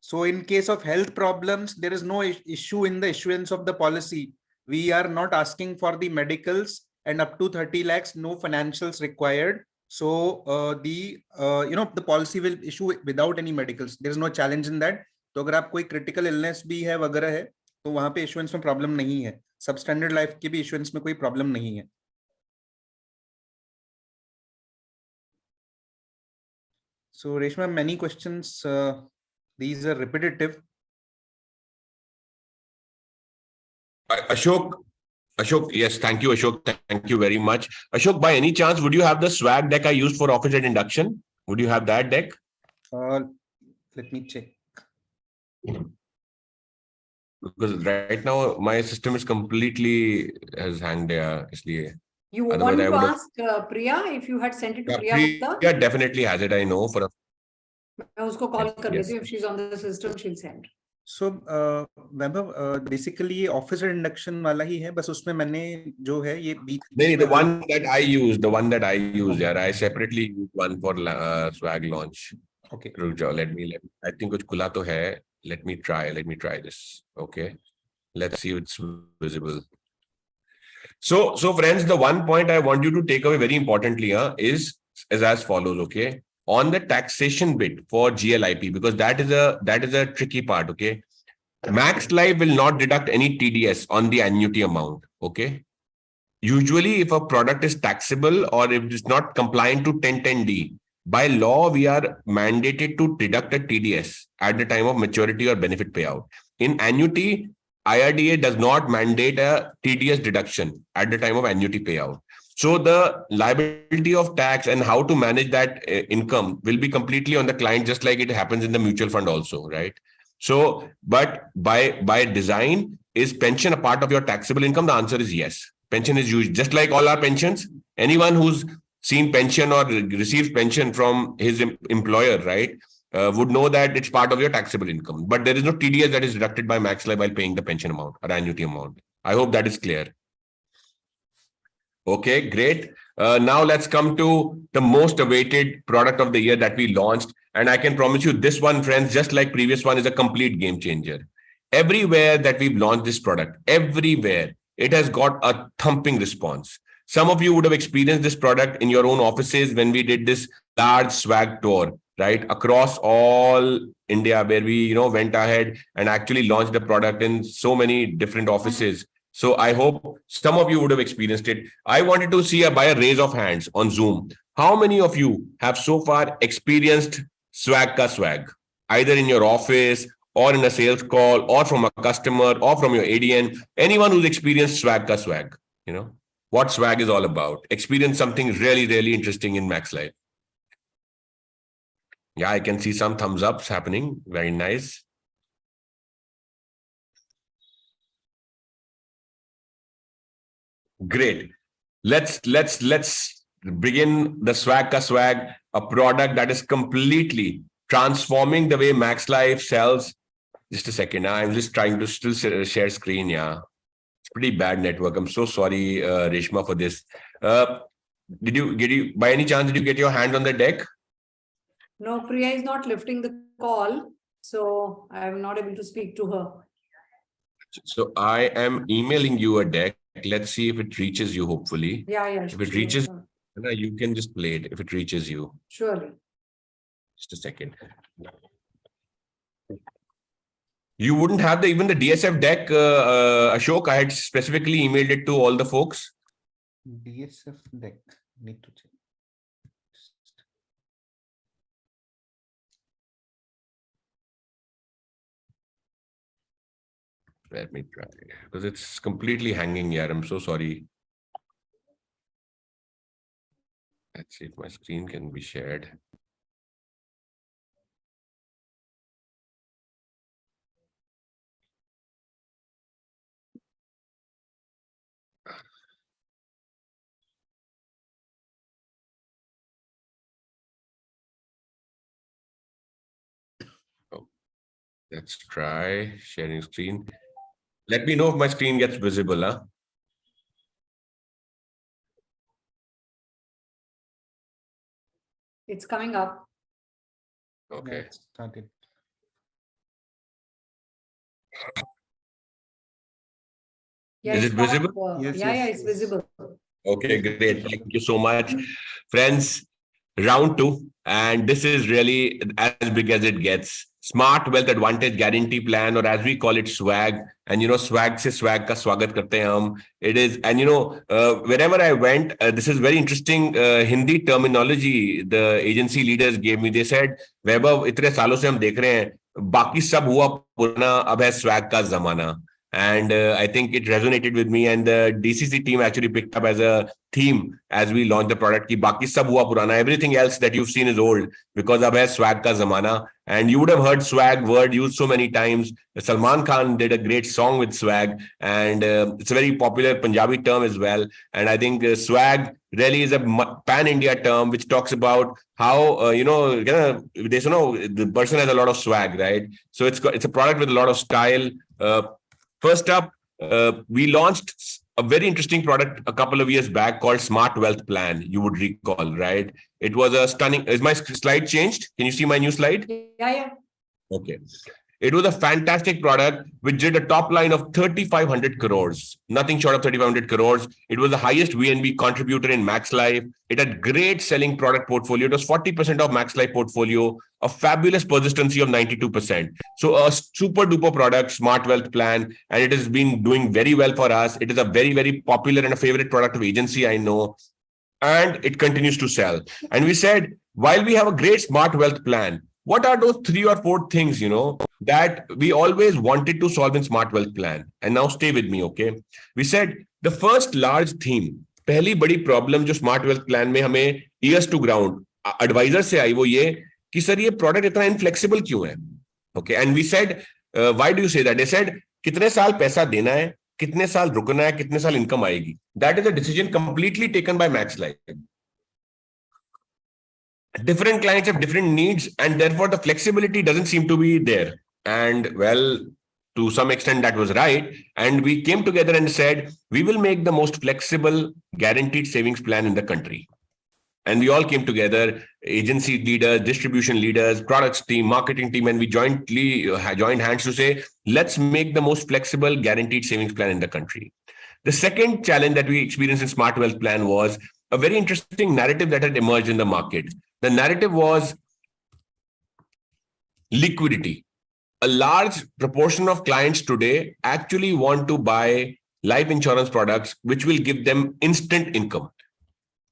So in case of health problems, there is no issue in the issuance of the policy. We are not asking for the medicals, and up to 30 lakhs, no financials required. So the policy will issue without any medicals. There is no challenge in that. तो अगर आप कोई critical illness भी है वगैरह है तो वहां पे issuance में problem नहीं है, substandard life की भी issuance में कोई problem नहीं है। So Reshma, many questions. These are repetitive.
Ashok, yes, thank you, Ashok. Thank you very much. Ashok, by any chance, would you have the swag deck I used for office at induction? Would you have that deck?
Let me check.
Because right now my system is completely has hanged. Isliye.
You want to ask Priya if you had sent it to Priya?
Priya definitely has it. I know for a.
मैं उसको call कर लेती हूँ, if she's on the system she'll send.
So Vaibhav, basically ये office induction वाला ही है, बस उसमें मैंने जो है ये
नहीं, the one that I use, यार, I separately use one for swag launch.
Okay.
रुक जाओ, let me I think कुछ खुला तो है. Let me try this. Okay, let's see if it's visible. So friends, the one point I want you to take away very importantly is as follows. Okay, on the taxation bit for GLIP, because that is a tricky part. Okay, Max Life will not deduct any TDS on the annuity amount. Okay, usually if a product is taxable or if it's not compliant to 1010D, by law we are mandated to deduct a TDS at the time of maturity or benefit payout. In annuity, IRDA does not mandate a TDS deduction at the time of annuity payout. So the liability of tax and how to manage that income will be completely on the client, just like it happens in the mutual fund also, right? So, but by design, is pension a part of your taxable income? The answer is yes. Pension is used just like all our pensions. Anyone who's seen pension or receives pension from his employer, right, would know that it's part of your taxable income. But there is no TDS that is deducted by Max Life while paying the pension amount or annuity amount. I hope that is clear. Okay, great. Now let's come to the most awaited product of the year that we launched. And I can promise you this one, friends, just like previous one, is a complete game changer. Everywhere that we've launched this product, everywhere, it has got a thumping response. Some of you would have experienced this product in your own offices when we did this large swag tour, right, across all India, where we, went ahead and actually launched the product in so many different offices. So I hope some of you would have experienced it. I wanted to see by a raise of hands on Zoom, how many of you have so far experienced swag ka swag, either in your office or in a sales call or from a customer or from your ADN, anyone who's experienced swag ka swag, what swag is all about, experience something really, really interesting in Max Life. Yeah, I can see some thumbs ups happening. Very nice. Great. Let's begin the swag ka swag, a product that is completely transforming the way Max Life sells. Just a second. I'm just trying to still share screen. Yeah, it's pretty bad network. I'm so sorry, Reshma, for this. Did you by any chance did you get your hand on the deck?
No, Priya is not lifting the call, so I'm not able to speak to her.
So I am emailing you a deck. Let's see if it reaches you, hopefully.
Yeah.
If it reaches, you can just play it if it reaches you.
Surely.
Just a second. You wouldn't have even the DSF deck, Ashok. I had specifically emailed it to all the folks.
DSF deck. Need to check.
Let me try, because it's completely hanging here. I'm so sorry. Let's see if my screen can be shared. Oh, let's try sharing screen. Let me know if my screen gets visible, huh?
It's coming up.
Okay.
Started.
Yeah,
Is it visible?
Yes,
yeah, it's visible.
Okay, great. Thank you so much. Friends, round 2. And this is really as big as it gets. Smart Wealth Advantage Guarantee Plan, or as we call it, swag. And swag se swag ka swagat karte hain hum. It is, and wherever I went, this is very interesting Hindi terminology the agency leaders gave me. They said, Vaibhav, itne saalon se hum dekh rahe hain, baki sab hua purana, ab hai swag ka zamana. And I think it resonated with me, and the DCC team actually picked up as a theme as we launched the product. Ki baki sab hua purana, everything else that you've seen is old, because ab hai swag ka zamana. And you would have heard swag word used so many times. Salman Khan did a great song with swag, and it's a very popular Punjabi term as well. And I think swag really is a pan-India term which talks about how the person has a lot of swag, right? So it's a product with a lot of style. First up, we launched a very interesting product a couple of years back called Smart Wealth Plan. You would recall, right? It was a stunning. Is my slide changed? Can you see my new slide?
Yeah.
Okay. It was a fantastic product which did a top line of 3,500 crores, nothing short of 3,500 crores. It was the highest VNB contributor in Max Life. It had great selling product portfolio. It was 40% of Max Life portfolio, a fabulous persistency of 92%. So a super duper product, Smart Wealth Plan, and it has been doing very well for us. It is a very, very popular and a favorite product of agency, I know, and it continues to sell. And we said, while we have a great Smart Wealth Plan, what are those 3 or 4 things, that we always wanted to solve in Smart Wealth Plan? And now stay with me, okay? We said the first large theme, पहली बड़ी problem जो smart wealth plan में हमें years to ground adviser से आई, वो ये कि sir ये प्रोडक्ट इतना इनफ्लेक्सिबल क्यों है? Okay, and we said why do you say that? They said, कितने साल पैसा देना है, कितने साल रुकना है, कितने साल इनकम आएगी. That is a decision completely taken by Max Life. Different clients have different needs, and therefore the flexibility doesn't seem to be there. And well, to some extent that was right. And we came together and said, we will make the most flexible guaranteed savings plan in the country. And we all came together, agency leaders, distribution leaders, products team, marketing team, and we jointly joined hands to say, let's make the most flexible guaranteed savings plan in the country. The second challenge that we experienced in Smart Wealth Plan was a very interesting narrative that had emerged in the market. The narrative was liquidity. A large proportion of clients today actually want to buy life insurance products, which will give them instant income.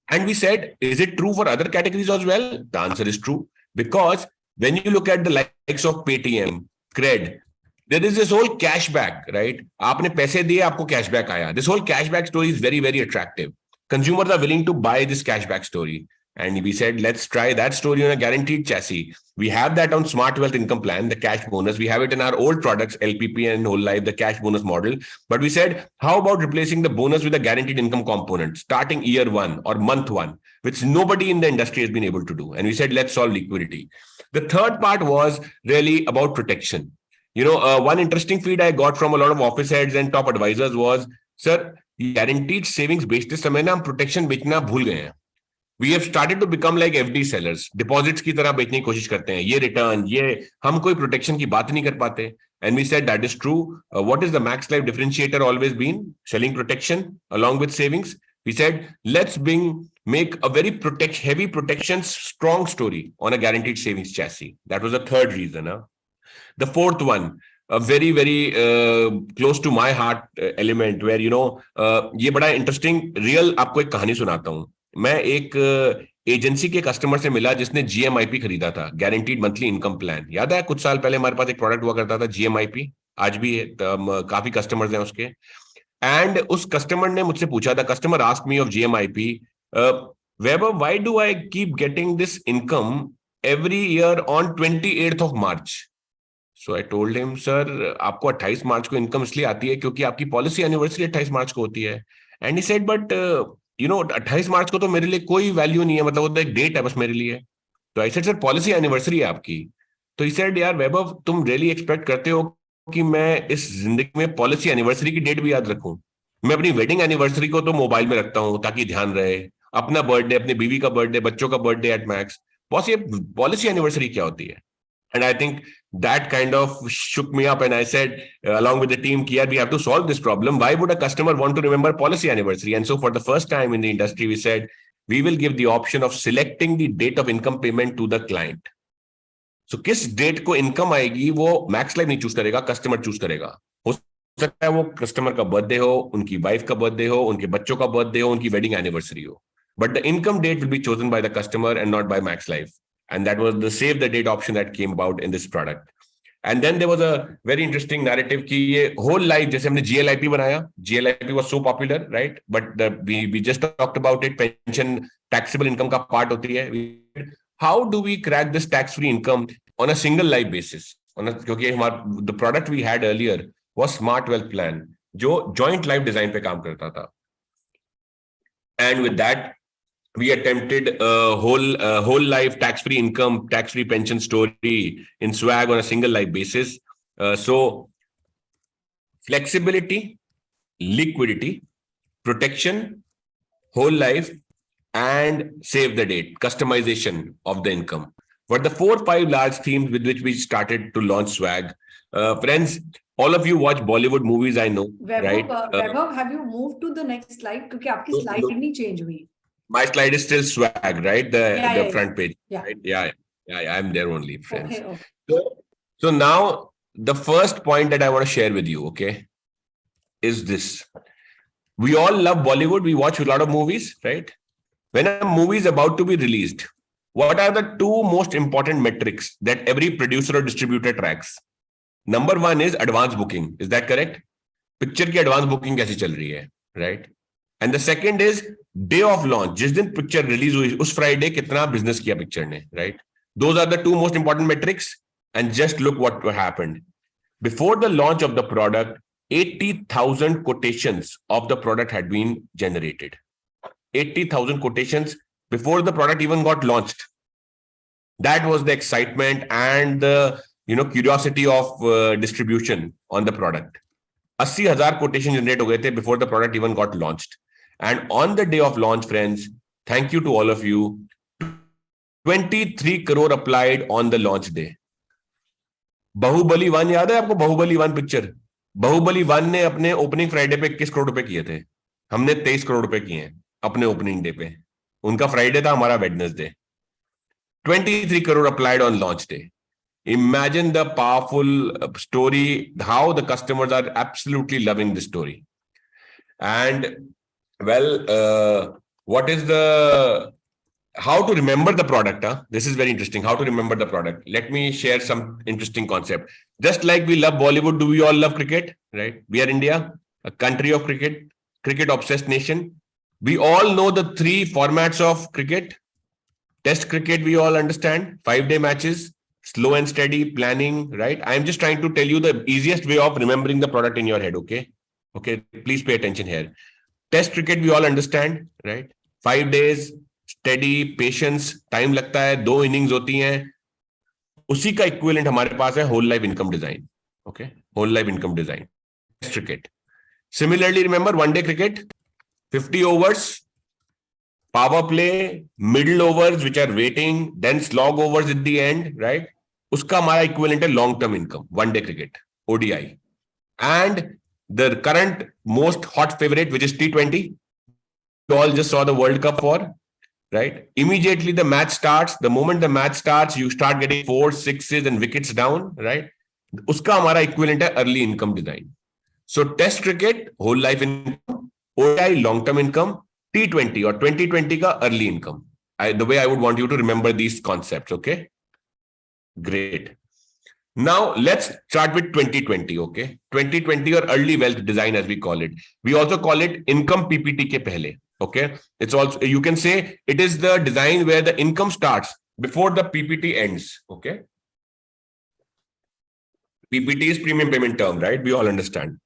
And we said, is it true for other categories as well? The answer is true. Because when you look at the likes of Paytm, Cred, there is this whole cashback, right? Aapne paise diye, aapko cashback aaya. This whole cashback story is very, very attractive. Consumers are willing to buy this cashback story. And we said, let's try that story on a guaranteed chassis. We have that on Smart Wealth Income Plan, the cash bonus. We have it in our old products, LPP and Whole Life, the cash bonus model. But we said, how about replacing the bonus with a guaranteed income component starting year one or month one, which nobody in the industry has been able to do. And we said, let's solve liquidity. The third part was really about protection. You know, one interesting feed I got from a lot of office heads and top advisors was, sir, guaranteed savings बेचते समय ना हम protection बेचना भूल गए हैं. We have started to become like FD sellers. Deposits की तरह बेचने की कोशिश करते हैं. ये return, ये हम कोई protection की बात नहीं कर पाते. And we said that is true. What is the Max Life differentiator always been? Selling protection along with savings. We said, let's make a very heavy protection, strong story on a guaranteed savings chassis. That was the third reason. The fourth one, a very, very close to my heart element where, you know, ये बड़ा interesting, real आपको एक कहानी सुनाता हूँ. मैं एक agency के कस्टमर से मिला जिसने GMIP खरीदा था, गारंटीड मंथली इनकम प्लान. याद है कुछ साल पहले हमारे पास एक प्रोडक्ट हुआ करता था GMIP, आज भी है, काफी कस्टमर्स हैं उसके. एंड उस कस्टमर ने मुझसे पूछा था, customer asked me of GMIP, Vaibhav, why do I keep getting this income every year on 28th of March? So I told him, sir, आपको 28 मार्च को इनकम इसलिए आती है क्योंकि आपकी पॉलिसी एनिवर्सरी 28 मार्च को होती है. And he said, but you know 28 मार्च को तो मेरे लिए कोई वैल्यू नहीं है, मतलब वो तो एक डेट है बस मेरे लिए. तो I said, sir policy anniversary है आपकी. तो ही सेड, यार वैभव, तुम रियली एक्सपेक्ट करते हो कि मैं इस जिंदगी में पॉलिसी एनिवर्सरी की डेट भी याद रखूं? मैं अपनी वेडिंग एनिवर्सरी को तो मोबाइल में रखता हूं ताकि ध्यान रहे, अपना बर्थडे, अपनी बीवी का बर्थडे, बच्चों का बर्थडे एट मैक्स. बॉस ये पॉलिसी एनिवर्सरी क्या होती है? And I think that kind of shook me up, and I said, along with the team, Kiya, we have to solve this problem. Why would a customer want to remember policy anniversary? And so for the first time in the industry, we said, we will give the option of selecting the date of income payment to the client. So किस date को income आएगी वो max life नहीं choose करेगा, customer choose करेगा. हो सकता है वो कस्टमर का बर्थडे हो, उनकी वाइफ का बर्थडे हो, उनके बच्चों का बर्थडे हो, उनकी वेडिंग एनिवर्सरी हो. But the income date will be chosen by the customer and not by Max Life. And that was the save the date option that came about in this product. And then there was a very interesting narrative कि ये whole life, जैसे हमने GLIP बनाया, GLIP was so popular, right? But we just talked about it, pension taxable income का part होती है. How do we crack this tax-free income on a single life basis? क्योंकि हमारा the product we had earlier was Smart Wealth Plan, जो joint life design पे काम करता था. And with that, we attempted a whole life tax-free income, tax-free pension story in swag on a single life basis. So flexibility, liquidity, protection, whole life, and save the date, customization of the income were the 4-5 large themes with which we started to launch swag. Friends, all of you watch Bollywood movies, I know,
Vaibhav,
right?
Vaibhav, have you moved to the next slide? क्योंकि आपकी slide नहीं change हुई.
My slide is still swag, right? The front page.
Yeah.
Right? Yeah. I'm there only, friends.
Okay.
So now the first point that I want to share with you, okay, is this. We all love Bollywood. We watch a lot of movies, right? When a movie is about to be released, what are the 2 most important metrics that every producer or distributor tracks? Number 1 is advance booking. Is that correct? Picture की advance booking कैसी चल रही है, right? And the second is day of launch. जिस दिन picture release हुई, उस Friday कितना business किया picture ने, right? Those are the 2 most important metrics. And just look what happened. before the launch of the product, 80,000 quotations of the product had been generated. 80,000 quotations before the product even got launched. That was the excitement and the curiosity of distribution on the product. 80,000 quotations generate ho gaye the before the product even got launched. And on the day of launch, friends, thank you to all of you, 23 crore applied on the launch day. Baahubali 1 याद है आपको? Baahubali 1 picture, Baahubali 1 ने अपने opening Friday पे 21 करोड़ रुपए किए थे. हमने 23 करोड़ रुपए किए हैं अपने ओपनिंग डे पे. उनका फ्राइडे था, हमारा Wednesday. 23 crore applied on launch day. Imagine the powerful story, how the customers are absolutely loving this story. And well, what is how to remember the product? This is very interesting. How to remember the product. Let me share some interesting concept. Just like we love Bollywood, do we all love cricket? Right? We are India, a country of cricket, cricket obsessed nation. We all know the 3 formats of cricket. Test cricket, we all understand, 5-day matches, slow and steady planning, right? I'm just trying to tell you the easiest way of remembering the product in your head, okay? Okay, please pay attention here. Test cricket, we all understand, right? 5 days, steady, patience, time लगता है, 2 innings होती हैं. उसी का equivalent हमारे पास है whole life income design, okay? Whole life income design. Test cricket. Similarly, remember 1-day cricket, 50 overs, power play, middle overs which are waiting, then slog overs at the end, right? Uska हमारा equivalent है long term income, 1-day cricket, ODI. And the current most hot favorite, which is T20, you all just saw the World Cup for, right? Immediately the match starts. The moment the match starts, you start getting 4s, 6s and wickets down, right? Uska हमारा equivalent है early income design. So test cricket, whole life income, ODI, long term income, T20 or 2020 ka early income. The way I would want you to remember these concepts, okay? Great. Now let's start with 2020, okay? 2020 or early wealth design as we call it. We also call it income PPT ke pehle, okay? It's also, you can say it is the design where the income starts before the PPT ends, okay? PPT is premium payment term, right? We all understand.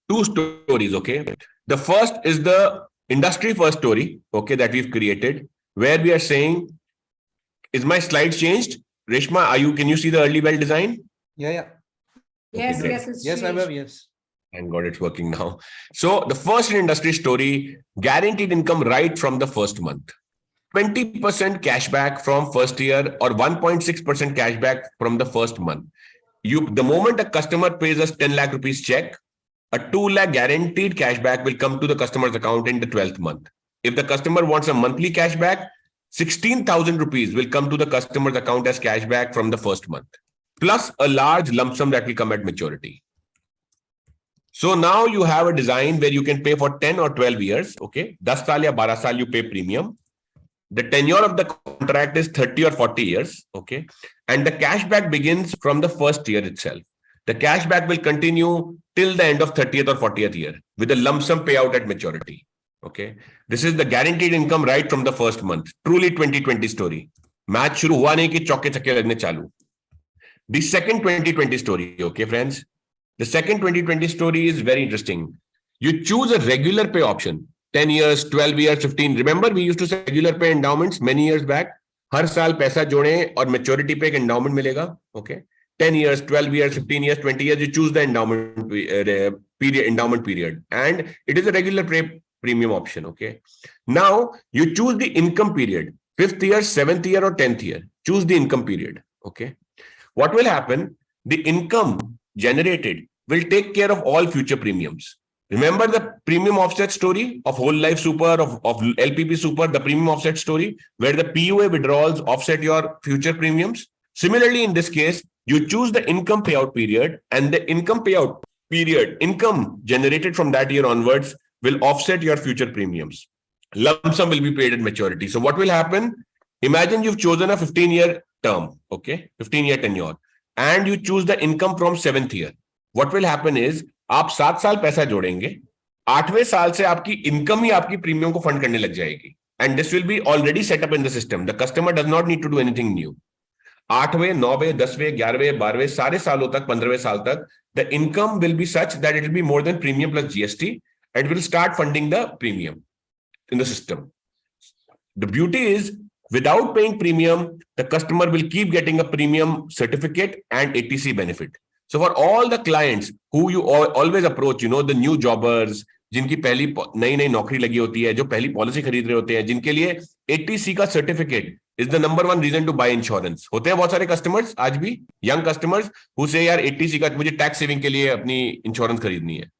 2 stories, okay? The first is the industry first story, okay, that we've created, where we are saying, is my slides changed? Reshma, can you see the early well design?
Yeah.
Yes,
Okay,
yes, it's
Yes,
changed.
Vaibhav, yes.
Thank God it's working now. So the first industry story, guaranteed income right from the first month. 20% cashback from first year or 1.6% cashback from the first month. The moment a customer pays us 10 lakh rupees check, a 2 lakh guaranteed cashback will come to the customer's account in the 12th month. If the customer wants a monthly cashback, 16,000 rupees will come to the customer's account as cashback from the first month, plus a large lump sum that will come at maturity. So now you have a design where you can pay for 10 or 12 years, okay? 10 saal ya 12 saal you pay premium. The tenure of the contract is 30 or 40 years, okay? And the cashback begins from the first year itself. The cashback will continue till the end of 30th or 40th year with a lump sum payout at maturity. Okay. This is the guaranteed income right from the first month. Truly 2020 story. Match shuru hua nahi ki chauke chakke lagne chalu. The second 2020 story, okay, friends? The second 2020 story is very interesting. You choose a regular pay option, 10 years, 12 years, 15. Remember, we used to say regular pay endowments many years back. हर साल पैसा जोड़ें और maturity पे एक endowment मिलेगा, okay? 10 years, 12 years, 15 years, 20 years, you choose the endowment period. And it is a regular premium option, okay? Now, you choose the income period, 5th year, 7th year, or 10th year. Choose the income period, okay? What will happen? The income generated will take care of all future premiums. Remember the premium offset story of whole life super, of LPP super, the premium offset story, where the PUA withdrawals offset your future premiums? Similarly, in this case, you choose the income payout period, and the income payout period, income generated from that year onwards, will offset your future premiums. Lump sum will be paid at maturity. So what will happen? Imagine you've chosen a 15-year term, okay, 15-year tenure, and you choose the income from 7th year. What will happen is, आप 7 साल पैसा जोड़ेंगे, 8वें साल से आपकी income ही आपकी premium को fund करने लग जाएगी. And this will be already set up in the system. The customer does not need to do anything new. 8वें, 9वें, 10वें, 11वें, 12वें सारे सालों तक, 15वें साल तक, the income will be such that it will be more than premium plus GST and will start funding the premium in the system. The beauty is, without paying premium, the customer will keep getting a premium certificate and ATC benefit. So for all the clients who you always approach, the new jobbers, जिनकी पहली नई नई नौकरी लगी होती है, जो पहली पॉलिसी खरीद रहे होते हैं, जिनके लिए ATC का certificate is the number 1 reason to buy insurance. होते हैं बहुत सारे कस्टमर्स आज भी, यंग कस्टमर्स हु से यार ATC का मुझे टैक्स सेविंग के लिए अपनी इंश्योरेंस खरीदनी है.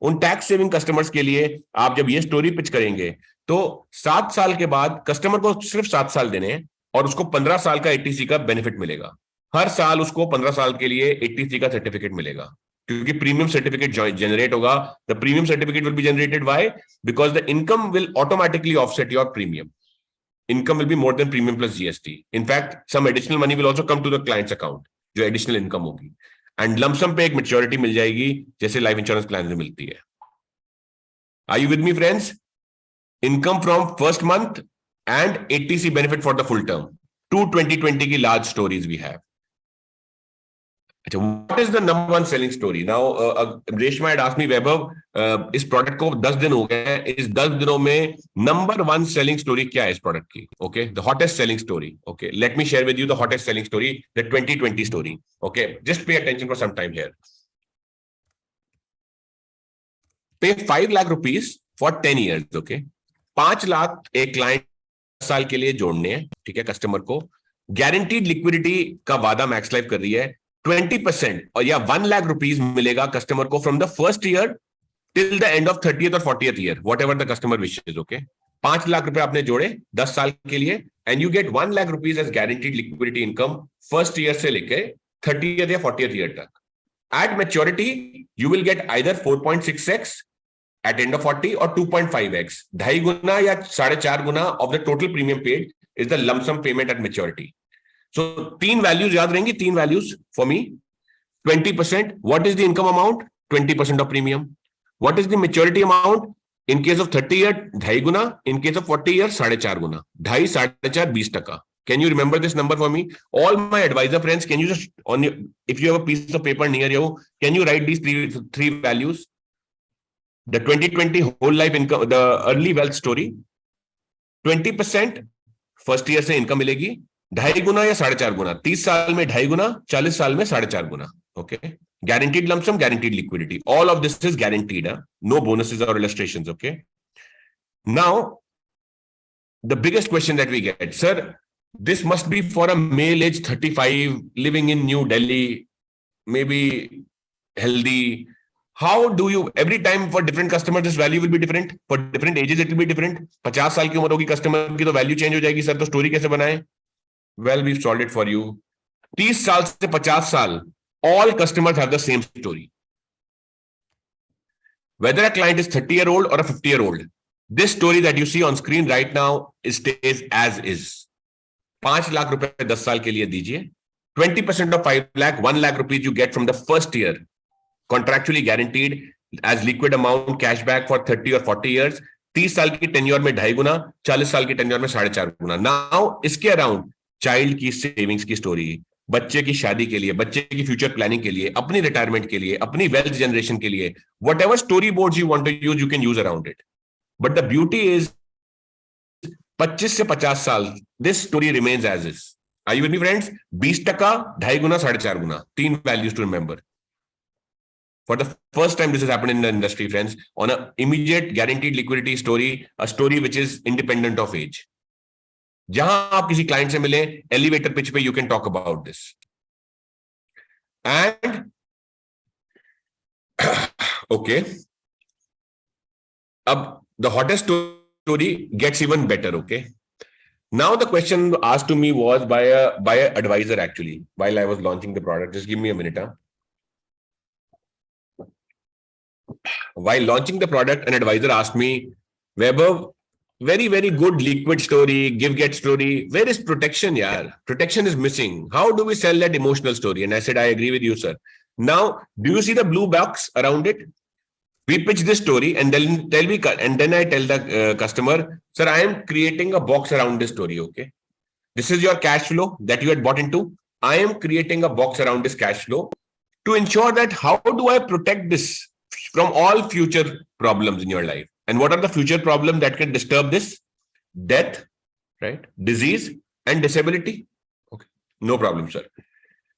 उन टैक्स सेविंग कस्टमर्स के लिए आप जब ये स्टोरी पिच करेंगे तो 7 साल के बाद कस्टमर को सिर्फ 7 साल देने हैं और उसको 15 साल का ATC का बेनिफिट मिलेगा. हर साल उसको 15 साल के लिए ATC का सर्टिफिकेट मिलेगा, क्योंकि प्रीमियम सर्टिफिकेट जनरेट होगा. The premium certificate will be generated why? Because the income will automatically offset your premium. Income will be more than premium plus GST. In fact, some additional money will also come to the client's account, जो additional income होगी. And lump sum पे एक maturity मिल जाएगी, जैसे life insurance plans में मिलती है. Are you with me, friends? Income from first month and ATC benefit for the full term. 2020 की large stories we have. What is the number 1 selling story? Now, Reshma had asked me, Vaibhav, इस product को 10 दिन हो गए हैं, इस 10 दिनों में नंबर 1 सेलिंग स्टोरी क्या है इस प्रोडक्ट की? Okay, the hottest selling story. Okay, let me share with you the hottest selling story, the 2020 story. Okay, just pay attention for some time here. Pay 5 lakh rupees for 10 years. Okay, 5 lakh एक client साल के लिए जोड़ने हैं, ठीक है, customer को. Guaranteed liquidity का वादा मैक्स लाइफ कर रही है. 20% और या 1 लाख रुपीस मिलेगा कस्टमर को from the first year till the end of 30th और 40th year, whatever the customer wishes. Okay, 5 lakh रुपए आपने जोड़े 10 साल के लिए and you get 1 lakh rupees as guaranteed liquidity income first year से लेके 30th या 40th ईयर तक. At maturity you will get either 4.6x at end of 40 और 2.5x, 2.5 गुना या 4.5 गुना of the total premium paid is the lump sum payment at maturity. So 3 values याद रहेंगी, 3 values for me. 20%, what is the income amount? 20% of premium. What is the maturity amount? In case of 30 year, 2.5 Guna. In case of 40 year, 4.5 Guna. 2.5, 4.5, 20%. Can you remember this number for me? All my advisor friends, can you just, if you have a piece of paper near you, can you write these three values? The 2020 whole life income, the early wealth story. 20% first year से income मिलेगी. 2.5 गुना या 4.5 गुना, 30 साल में 2.5 गुना, 40 साल में 4.5 गुना. Okay, guaranteed lump sum, guaranteed liquidity. All of this is guaranteed. No bonuses or illustrations. Okay. Now, the biggest question that we get, sir, this must be for a male age 35, living in New Delhi, maybe healthy. How do you, every time for different customers, this value will be different. For different ages, it will be different. 50 साल की उम्र होगी customer की तो value change हो जाएगी. Sir, तो story कैसे बनाए? Well, we've solved it for you. 30 साल से 50 साल, all customers have the same story. Whether a client is 30-year-old or a 50-year-old, this story that you see on screen right now stays as is. 5 lakh रुपए 10 साल के लिए दीजिए. 20% of 5 lakh, 1 lakh rupees you get from the first year, contractually guaranteed as liquid amount cashback for 30 or 40 years. 30 साल की tenure में 2.5 गुना, 40 साल की टेन्योर में 4.5 गुना. नाउ इसके अराउंड चाइल्ड की सेविंग्स की स्टोरी, बच्चे की शादी के लिए, बच्चे की फ्यूचर प्लानिंग के लिए, अपनी रिटायरमेंट के लिए, अपनी वेल्थ जनरेशन के लिए, whatever story board you want to use, you can use around it. But the beauty is 25 से 50 साल, this story remains as is. Are you with me friends? 20%, 2.5 गुना, 4.5 गुना, 3 values to remember. For the first time, this has happened in the industry, friends, on an immediate guaranteed liquidity story, a story which is independent of age. जहां आप किसी client से मिले, elevator pitch पे you can talk about this. And okay, अब the hottest story gets even better. Okay, now the question asked to me was by a advisor actually while I was launching the product. Just give me a minute. While launching the product, an advisor asked me, Vaibhav, very good liquid story, give get story, where is protection? Yeah, protection is missing. How do we sell that emotional story? And I said, I agree with you, sir. Now, do you see the blue box around it? We pitch this story and then I tell the customer, sir, I am creating a box around this story. Okay, This is your cash flow that you had bought into. I am creating a box around this cash flow to ensure that how do I protect this from all future problems in your life. And what are the future problems that can disturb this? Death, right? Disease and disability. Okay, no problem, sir.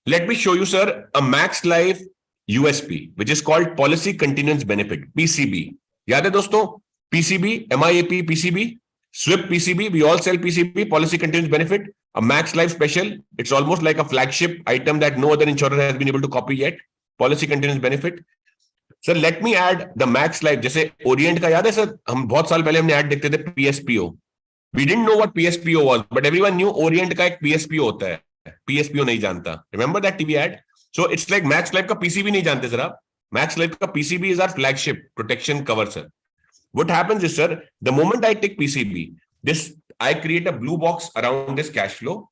Let me show you, sir, a Max Life USP, which is called Policy Continuance Benefit, PCB. याद है दोस्तों? PCB, MIAP, PCB, SWIP PCB, we all sell PCB, Policy Continuance Benefit, a Max Life special. It's almost like a flagship item that no other insurer has been able to copy yet. Policy Continuance Benefit. Sir, let me add the Max Life. जैसे Orient का याद है sir, हम बहुत साल पहले हमने add देखते थे PSPO. We didn't know what PSPO was, but everyone knew Orient का एक PSPO होता है. PSPO नहीं जानता. Remember that TV ad? So it's like Max Life का PCB नहीं जानते सर आप. Max Life का PCB is our flagship protection cover, sir. What happens is, sir, the moment I take PCB, I create a blue box around this cash flow.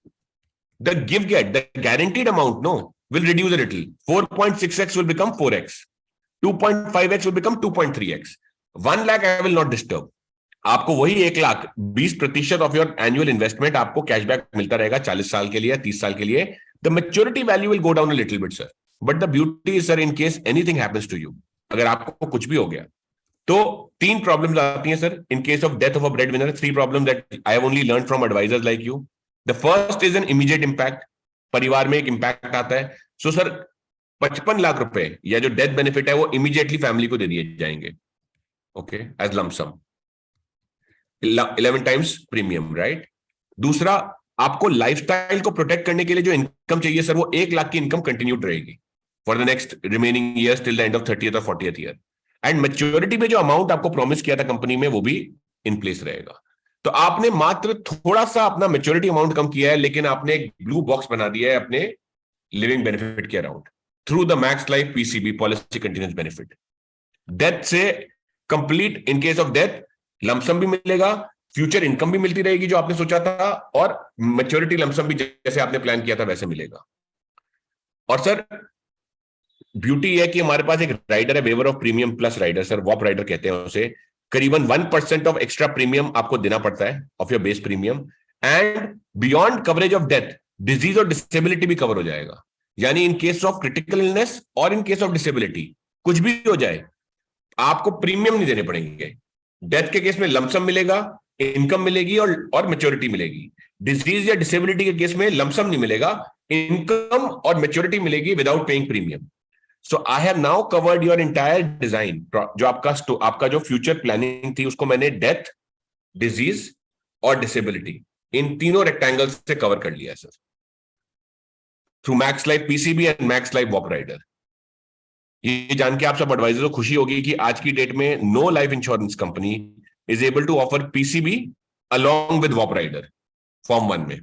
The the guaranteed amount, will reduce a little. 4.6x will become 4x. 2.5x will become 2.3x. 1 lakh I will not disturb. आपको वही 1 lakh 20% of your annual investment आपको cashback मिलता रहेगा 40 साल के लिए, 30 साल के लिए. The maturity value will go down a little bit, sir. But the beauty is, sir, in case anything happens to you, अगर आपको कुछ भी हो गया तो 3 प्रॉब्लम्स आती हैं, sir. In case of death of a breadwinner, 3 problem that I have only learn from advisors like you. The first is an immediate impact. परिवार में एक इंपैक्ट आता है. सो सर 55 लाख रुपए या जो डेथ बेनिफिट है वो इमीडिएटली फैमिली को दे दिए जाएंगे. ओके, एज लंप सम, 11 टाइम्स प्रीमियम, राइट. दूसरा, आपको लाइफस्टाइल को प्रोटेक्ट करने के लिए जो इनकम चाहिए सर, वो 1 लाख की इनकम कंटिन्यूड रहेगी for the next remaining years till the end of 30th और 40th ईयर. एंड मैच्योरिटी में जो अमाउंट आपको प्रॉमिस किया था कंपनी में, वो भी इन प्लेस रहेगा. तो आपने मात्र थोड़ा सा अपना मैच्योरिटी अमाउंट कम किया है, लेकिन आपने एक ब्लू बॉक्स बना दिया है अपने लिविंग बेनिफिट के around through the Max Life PCB, policy continuous benefit. Death से complete, in case of death lump sum भी मिलेगा, फ्यूचर इनकम भी मिलती रहेगी जो आपने सोचा था, और मैच्योरिटी लमसम भी जैसे आपने प्लान किया था वैसे मिलेगा. और सर ब्यूटी है कि हमारे पास एक राइडर है, waiver of premium plus rider, sir वॉप राइडर कहते हैं उसे. करीबन 1% ऑफ एक्स्ट्रा प्रीमियम आपको देना पड़ता है of your base premium. And beyond coverage of death, disease और डिसेबिलिटी भी कवर हो जाएगा. यानी इन केस ऑफ क्रिटिकल इलनेस और इन केस ऑफ डिसेबिलिटी कुछ भी हो जाए, आपको प्रीमियम नहीं देने पड़ेंगे. डेथ के केस में लमसम मिलेगा, इनकम मिलेगी और मैच्योरिटी मिलेगी. डिजीज या डिसेबिलिटी के केस में लमसम नहीं मिलेगा, इनकम और मैच्योरिटी मिलेगी without paying premium. So I have now covered your entire design. जो आपका जो फ्यूचर प्लानिंग थी उसको मैंने डेथ, डिजीज और डिसेबिलिटी इन तीनों रेक्टेंगल से कवर कर लिया sir, through Max Life PCB and Max Life वॉप राइडर. ये जान के आप सब एडवाइजर को खुशी होगी कि आज की डेट में no life insurance company is able to offer PCB along with वॉप राइडर फॉर्म 1 में.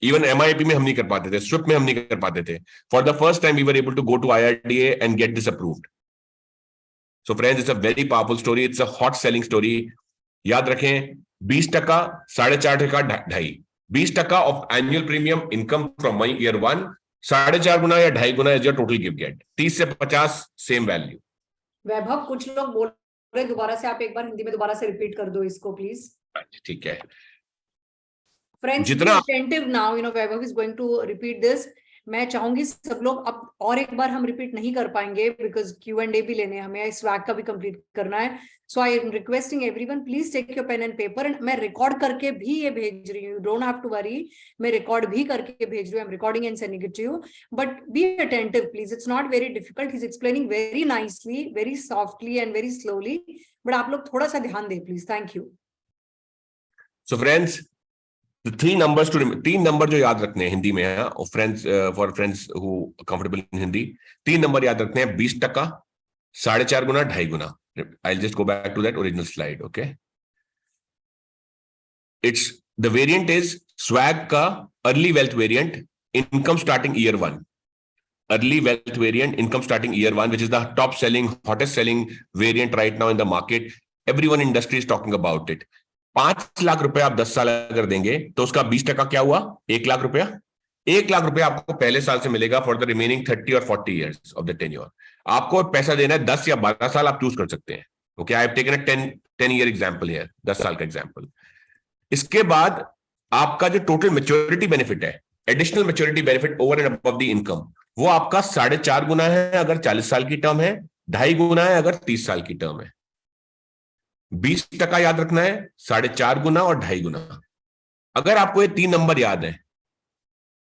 इवन एमआईपी में हम नहीं कर पाते थे, स्विप में हम नहीं कर पाते थे. For the first time we were able to go to IRDA and get this approved. So friends, it's a very powerful story, it's a hot selling story. याद रखें, 20%, 4.5%, 2.5, 20% of annual premium income from my year 1, 4.5 गुना या 2.5 गुना is your total gift get. 30 से 50 same value.
वैभव, कुछ लोग बोल रहे दोबारा से, आप एक बार हिंदी में दोबारा से रिपीट कर दो इसको प्लीज.
ठीक है
friends, be attentive now, Vaibhav is going to repeat this. मैं चाहूंगी सब लोग, अब और एक बार हम रिपीट नहीं कर पाएंगे बिकॉज Q&A भी लेने हमें, इस स्वैग का भी कंप्लीट करना है. So I am requesting everyone, please take your pen and paper. And मैं रिकॉर्ड करके भी ये भेज रही हूँ, डोंट हैव टू वरी. मैं रिकॉर्ड भी करके भेज रही हूँ, I am recording and sending it to you. But be attentive please, it's not very difficult. He is explaining very nicely, very softly and very slowly. But आप लोग थोड़ा सा ध्यान दें please. Thank you.
So friends, तीन number जो याद रखने हैं हिंदी में है, for friends who comfortable in Hindi, 3 number याद रखने हैं. 20%, 4.5 गुना, 2.5 गुना. I'll just go back to that original slide. Okay, it's the variant is swag का early wealth variant, income starting year 1. Early wealth variant, income starting year 1, which is the top selling, hottest selling variant right now in the market. Everyone in industry is talking about it. 5 lakh रुपए आप 10 साल अगर देंगे तो उसका 20% क्या हुआ? 1 लाख रुपया. 1 लाख रुपया आपको पहले साल से मिलेगा फॉर द रिमेनिंग 30 और 40 ईयर्स ऑफ द टेन्योर. आपको पैसा देना है 10 या 12 साल, आप चूज कर सकते हैं. Okay, I have taken a 10 year example here, 10 साल का एग्जांपल. इसके बाद आपका जो टोटल मैच्योरिटी बेनिफिट है, additional maturity benefit over and above the income, वो आपका 4.5 गुना है अगर 40 साल की टर्म है, 2.5 गुना है अगर 30 साल की टर्म है। 20% याद रखना है, 4.5 गुना और 2.5 गुना। अगर आपको ये 3 नंबर याद है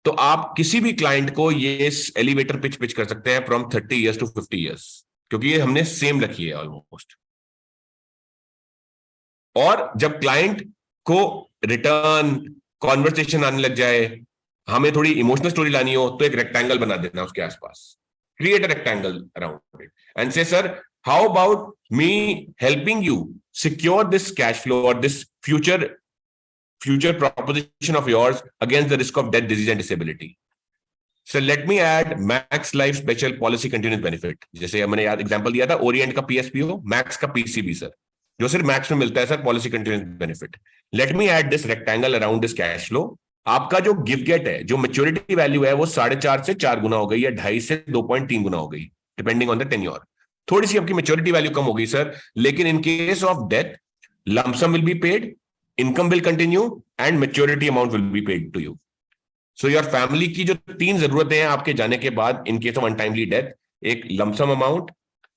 तो आप किसी भी क्लाइंट को ये एलिवेटर पिच कर सकते हैं फ्रॉम 30 ईयर्स टू 50 ईयर्स, क्योंकि ये हमने सेम रखी है ऑलमोस्ट। और जब क्लाइंट को रिटर्न कॉन्वर्सेशन आने लग जाए, हमें थोड़ी इमोशनल स्टोरी लानी हो, तो एक रेक्टेंगल बना देना उसके आसपास, create a rectangle around it and से sir how about me helping you secure this cash flow और this future proposition of yours against the risk of death, disease and disability. So let me add Max Life Special Policy Continuous Benefit. जैसे मैंने याद example दिया था Orient का पीएसपीओ, max का PCB sir, जो सिर्फ मैक्स में मिलता है sir policy continuous benefit. Let me add this rectangle around this cash flow. आपका जो गिव गेट है, जो मैच्योरिटी वैल्यू है, वो 4.5 से 4 गुना हो गई या 2.5 से 2.3 गुना हो गई, डिपेंडिंग ऑन द टेन्योर। थोड़ी सी आपकी मैच्योरिटी वैल्यू कम हो गई सर, लेकिन इन case of death lump sum will be paid, income will continue and maturity amount will be paid to you. So your family की जो 3 जरूरतें हैं आपके जाने के बाद, in case of untimely death, एक lump sum amount,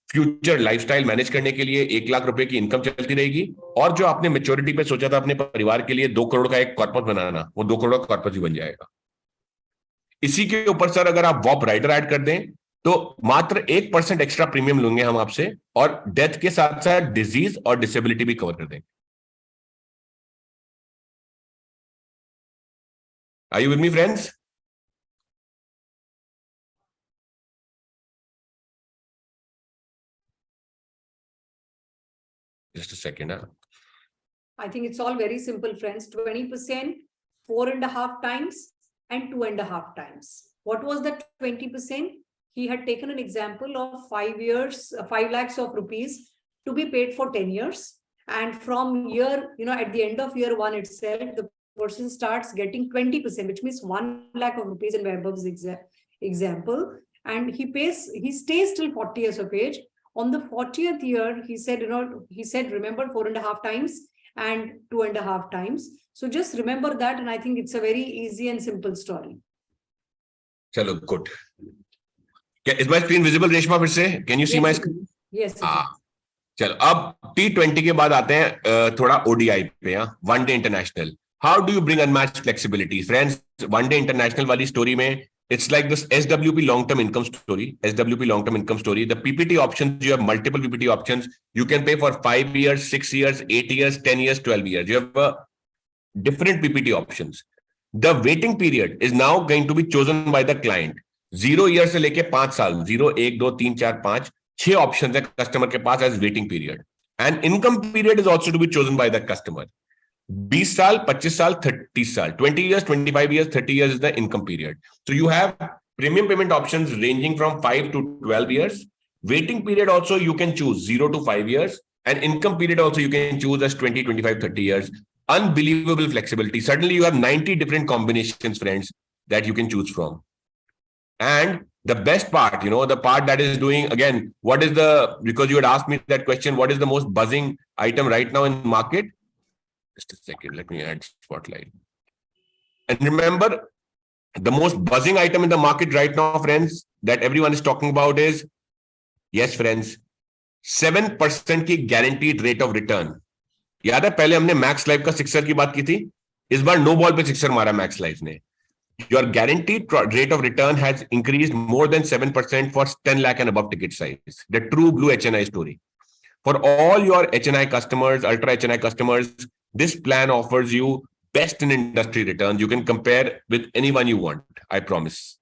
future lifestyle manage करने के लिए 1 लाख रुपए की इनकम चलती रहेगी, और जो आपने मेच्योरिटी पे सोचा था अपने परिवार के लिए 2 करोड़ का एक कॉर्पस बनाना, वो 2 करोड़ का कॉर्पस भी बन जाएगा। इसी के ऊपर सर अगर आप वॉप राइडर ऐड कर दें तो मात्र 1% एक्स्ट्रा प्रीमियम लेंगे हम आपसे, और डेथ के साथ साथ डिजीज और डिसेबिलिटी भी कवर कर देंगे। Are you with me, friends? Just a second.
I think it's all very simple, friends. 20%, 4.5 times, and 2.5 times. What was the 20%? He had taken an example of 5 years, 5 lakhs of rupees to be paid for 10 years. And from year, at the end of year 1 itself, the person starts getting 20%, which means 1 lakh of rupees in Vaibhav's example. And he stays till 40 years of age. On the 40th year, he said, remember 4.5 times and 2.5 times. So just remember that. And I think it's a very easy and simple story.
Chalo, good. Is my screen visible, Reshma, फिर से? Can you see my screen?
Yes.
चलो, अब T20 के बाद आते हैं थोड़ा ODI पे, one day international. How do you bring unmatched flexibility? Friends, one day international वाली story में, it's like this SWP long-term income story. SWP long-term income story. The PPT options, you have multiple PPT options. You can pay for 5 years, 6 years, 8 years, 10 years, 12 years. You have different PPT options. The waiting period is now going to be chosen by the client. 0 years से लेके 5 साल, 0, 1, 2, 3, 4, 5, 6 options है customer के पास as waiting period. And income period is also to be chosen by the customer. 20 साल, 25 साल, 30 साल, 20 years, 25 years, 30 years is the income period. So you have premium payment options ranging from 5 to 12 years. Waiting period also you can choose 0 to 5 years, and income period also you can choose as 20, 25, 30 years. Unbelievable flexibility. Suddenly you have 90 different combinations, friends, that you can choose from. And the best part, the part that is doing, again, because you had asked me that question, what is the most buzzing item right now in market? Just a second, let me add spotlight. And remember, the most buzzing item in the market right now, friends, that everyone is talking about is, yes, friends, 7% की guaranteed rate of return. याद है पहले हमने max life का sixer की बात की थी, इस बार नो बॉल पे सिक्सर मारा मैक्स लाइफ ने. Your guaranteed rate of return has increased more than 7% for 10 lakh and above ticket size. The true blue HNI story. For all your HNI customers, ultra HNI customers, this plan offers you best in industry returns. You can compare with anyone you want, I promise.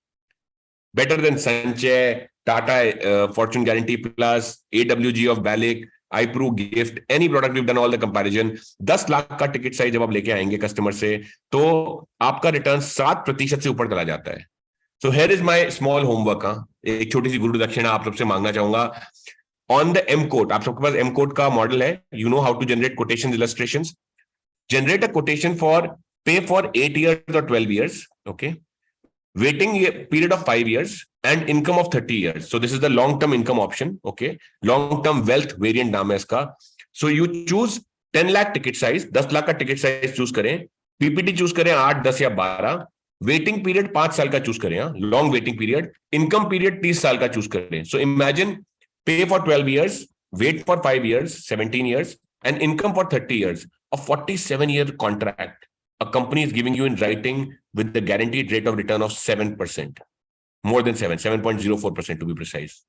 Better than Sanchay, Tata Fortune Guarantee Plus, AWG of Balik, iPro Gift, any product we've done all the comparison. 10 lakh का ticket size जब आप लेके आएंगे customer से, तो आपका return 7% से ऊपर चला जाता है. So here is my small homework. एक छोटी सी गुरु दक्षिणा आप सबसे मांगना चाहूंगा. On the M code, आप सबके पास M code का मॉडल है. You know how to generate quotations, illustrations. Generate a quotation for pay for 8 years or 12 years. Okay. Waiting period of 5 years and income of 30 years. So this is the long-term income option. Okay. Long-term wealth variant नाम है इसका. So you choose 10 lakh ticket size, 10 lakh का ticket size choose करें. PPT choose करें 8, 10 या 12, waiting period 5 साल का choose करें, long waiting period, income period 30 साल का चूज करें. सो इमेजिन पे for 12 years, wait for 5 years, 17 years, and income for 30 years. A 47-year contract a company is giving you in writing with the guaranteed rate of return of 7%, more than 7.04% to be precise.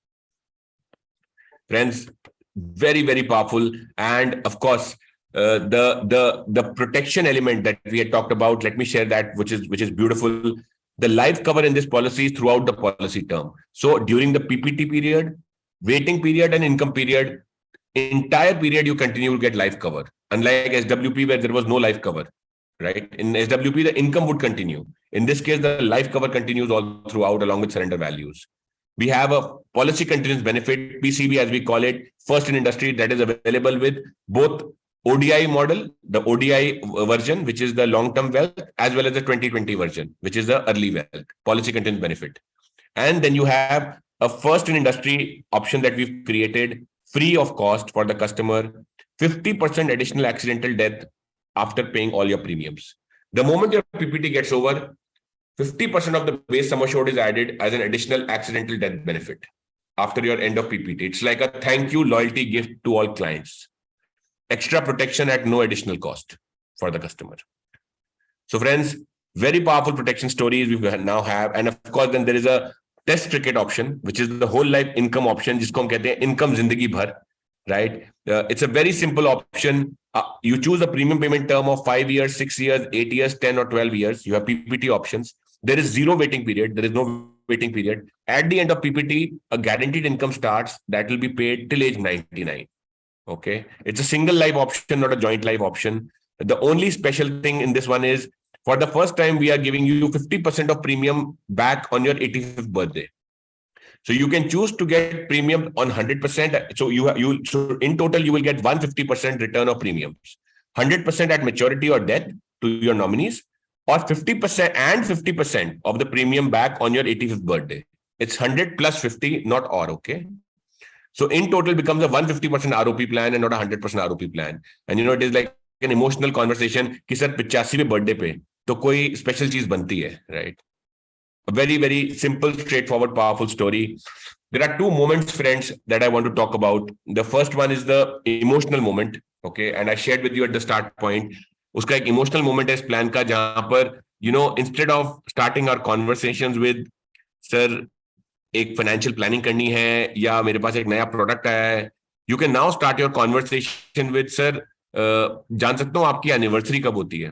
Friends, very, very powerful. And of course, the protection element that we had talked about, let me share that, which is beautiful. The life cover in this policy is throughout the policy term. So during the PPT period, waiting period, and income period, entire period you continue to get life cover. Unlike SWP where there was no life cover, right? In SWP, the income would continue. In this case, the life cover continues all throughout along with surrender values. We have a policy continuous benefit, PCB as we call it, first in industry, that is available with both ODI model, the ODI version, which is the long-term wealth, as well as the 2020 version, which is the early wealth, policy continuous benefit. And then you have a first in industry option that we've created, free of cost for the customer, 50% additional accidental death after paying all your premiums. The moment your PPT gets over, 50% of the base sum assured is added as an additional accidental death benefit after your end of PPT. It's like a thank you loyalty gift to all clients. Extra protection at no additional cost for the customer. So friends, very powerful protection stories we now have. And of course, then there is a test cricket option, which is the whole life income option, jisko hum kehte hain income zindagi bhar, right? It's a very simple option. You choose a premium payment term of 5 years, 6 years, 8 years, 10 or 12 years. You have PPT options. There is zero waiting period. There is no waiting period. At the end of PPT, a guaranteed income starts that will be paid till age 99. Okay. It's a single life option, not a joint life option. The only special thing in this one is, for the first time, we are giving you 50% of premium back on your 85th birthday. So you can choose to get premium on 100%. So so in total, you will get 150% return of premiums, 100% at maturity or death to your nominees, or 50% and 50% of the premium back on your 85th birthday. It's 100 plus 50, not or, okay? So in total becomes a 150% ROP plan and not a 100% ROP plan. And it is like an emotional conversation कि sir 85वें birthday पे तो कोई special चीज बनती है, right? A very, very simple, straightforward, powerful story. There are two moments, friends, that I want to talk about. The first one is the emotional moment, okay? And I shared with you at the start point. उसका एक emotional moment है इस plan का जहां पर, instead of starting our conversations with, sir, एक financial planning करनी है या मेरे पास एक नया प्रोडक्ट आया है, you can now start your conversation with, sir जान सकता हूँ आपकी एनिवर्सरी कब होती है,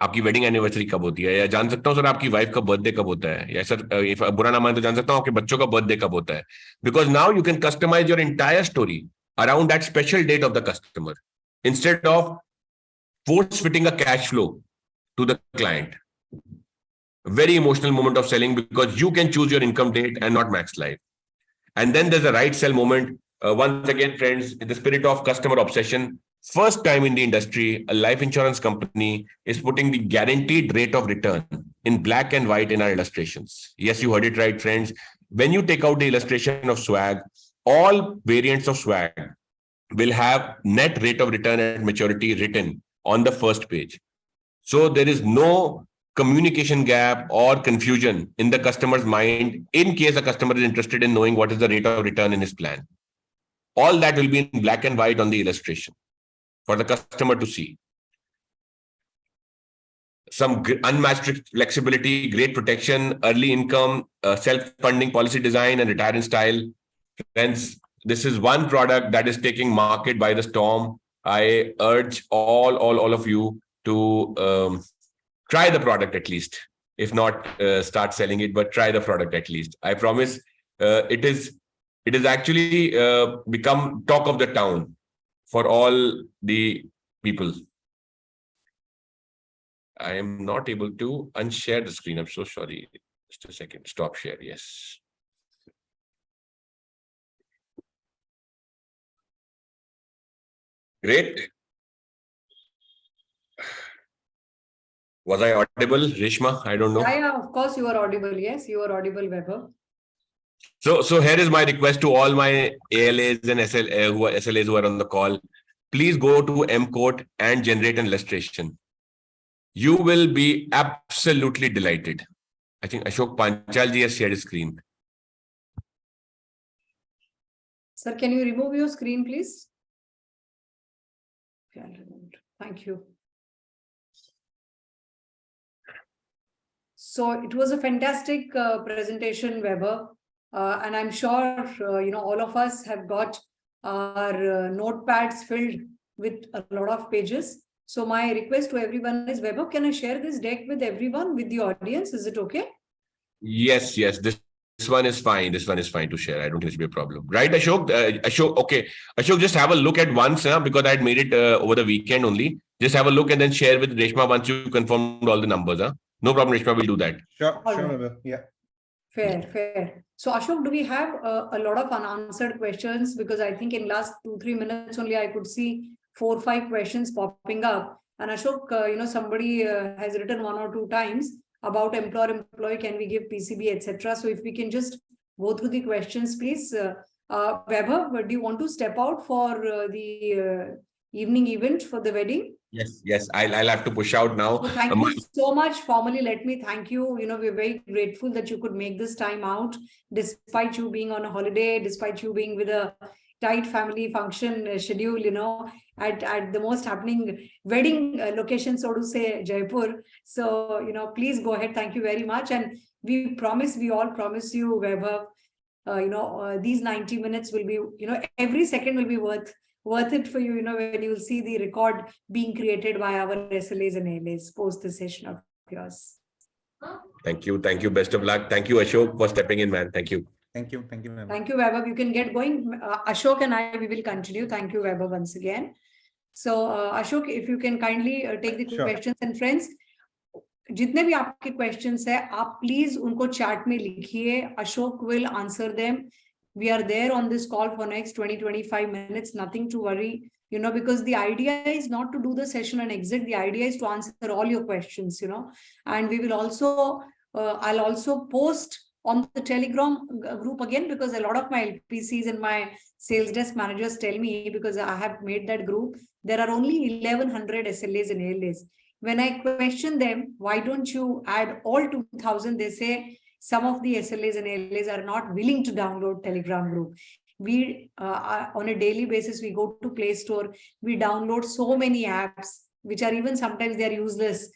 आपकी वेडिंग एनिवर्सरी कब होती है, या जान सकता हूँ सर आपकी वाइफ का बर्थडे कब होता है, या सर बुरा ना माने तो जान सकता हूँ आपके बच्चों का बर्थडे कब होता है. Because now you can customize your entire story around that special date of the customer instead of force fitting a cash flow to the client. Very emotional moment of selling because you can choose your income date and not max life. And then there's a right sell moment. Once again, friends, in the spirit of customer obsession, first time in the industry, a life insurance company is putting the guaranteed rate of return in black and white in our illustrations. Yes, you heard it right, friends. When you take out the illustration of swag, all variants of swag will have net rate of return at maturity written on the first page. So there is no communication gap or confusion in the customer's mind in case the customer is interested in knowing what is the rate of return in his plan. All that will be in black and white on the illustration for the customer to see. Some unmatched flexibility, great protection, early income, self-funding policy design, and retire in style. Friends, this is one product that is taking market by the storm. I urge all of you to try the product at least, if not start selling it, but try the product at least. I promise it is actually become talk of the town for all the people. I am not able to unshare the screen. I'm so sorry. Just a second. Stop share. Yes. Great. Was I audible, Reshma? I don't know.
Yeah, of course you are audible. Yes, you are audible, Vaibhav.
So here is my request to all my ALAs and SLAs who are on the call. Please go to M-Code and generate an illustration. You will be absolutely delighted. I think Ashok Panchal ji has shared his screen.
Sir, can you remove your screen, please? Thank you. So it was a fantastic presentation, Vaibhav. And I'm sure, all of us have got our notepads filled with a lot of pages. So my request to everyone is, Vaibhav, can I share this deck with everyone, with the audience? Is it okay?
Yes. This one is fine. This one is fine to share. I don't think it should be a problem. Right, Ashok? Ashok, okay. Ashok, just have a look at once, because I had made it over the weekend only. Just have a look and then share with Reshma once you confirmed all the numbers. No problem, Reshma, we'll do that.
Sure,
All
sure,
right.
Vaibhav. Yeah.
Fair. So Ashok, do we have a lot of unanswered questions? Because I think in last 2-3 minutes only I could see 4-5 questions popping up. And Ashok, somebody has written 1 or 2 times about employer-employee, can we give PCB, etc. So if we can just go through the questions, please. Vaibhav, do you want to step out for the evening event for the wedding?
Yes. I'll have to push out now.
So thank you so much. Formally, let me thank you. We're very grateful that you could make this time out, despite you being on a holiday, despite you being with a tight family function schedule, at the most happening wedding location, so to say, Jaipur. So, please go ahead. Thank you very much. And we all promise you, Vaibhav, these 90 minutes will be, every second will be worth it for you, when you will see the record being created by our SLAs and ALAs post the session of yours.
Thank you. Best of luck. Thank you, Ashok, for stepping in, man. Thank you.
Thank you, Vaibhav.
Thank you, Vaibhav. You can get going. Ashok and I, we will continue. Thank you, Vaibhav, once again. So, Ashok, if you can kindly take the questions, and friends, जितने भी आपके questions है, आप please उनको chat में लिखिए. Ashok will answer them. We are there on this call for next 20-25 minutes. Nothing to worry, because the idea is not to do the session and exit. The idea is to answer all your questions, and we will also, I'll also post on the Telegram group again, because a lot of my LPCs and my sales desk managers tell me, because I have made that group, there are only 1100 SLAs and ALAs. When I question them, why don't you add all 2000? They say, some of the SLAs and ALAs are not willing to download Telegram group. We, on a daily basis, we go to Play Store, we download so many apps, which are even sometimes they're useless.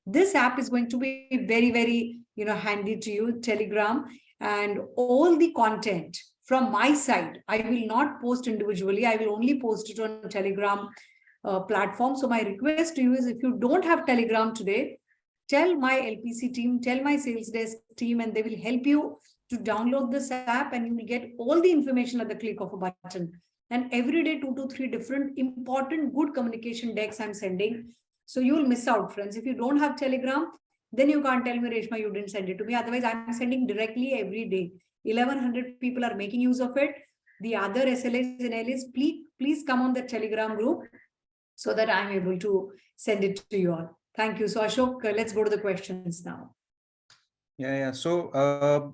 This app is going to be very, very, handy to you, Telegram, and all the content from my side, I will not post individually. I will only post it on Telegram platform. So my request to you is, if you don't have Telegram today, tell my LPC team, tell my sales desk team, and they will help you to download this app, and you will get all the information at the click of a button. And every day, 2 to 3 different important good communication decks I'm sending. So you will miss out, friends. If you don't have Telegram, then you can't tell me, Reshma, you didn't send it to me. Otherwise, I'm sending directly every day. 1100 people are making use of it. The other SLAs and LAs, please come on the Telegram group so that I'm able to send it to you all. Thank you. So Ashok, let's go to the questions now.
Yeah. So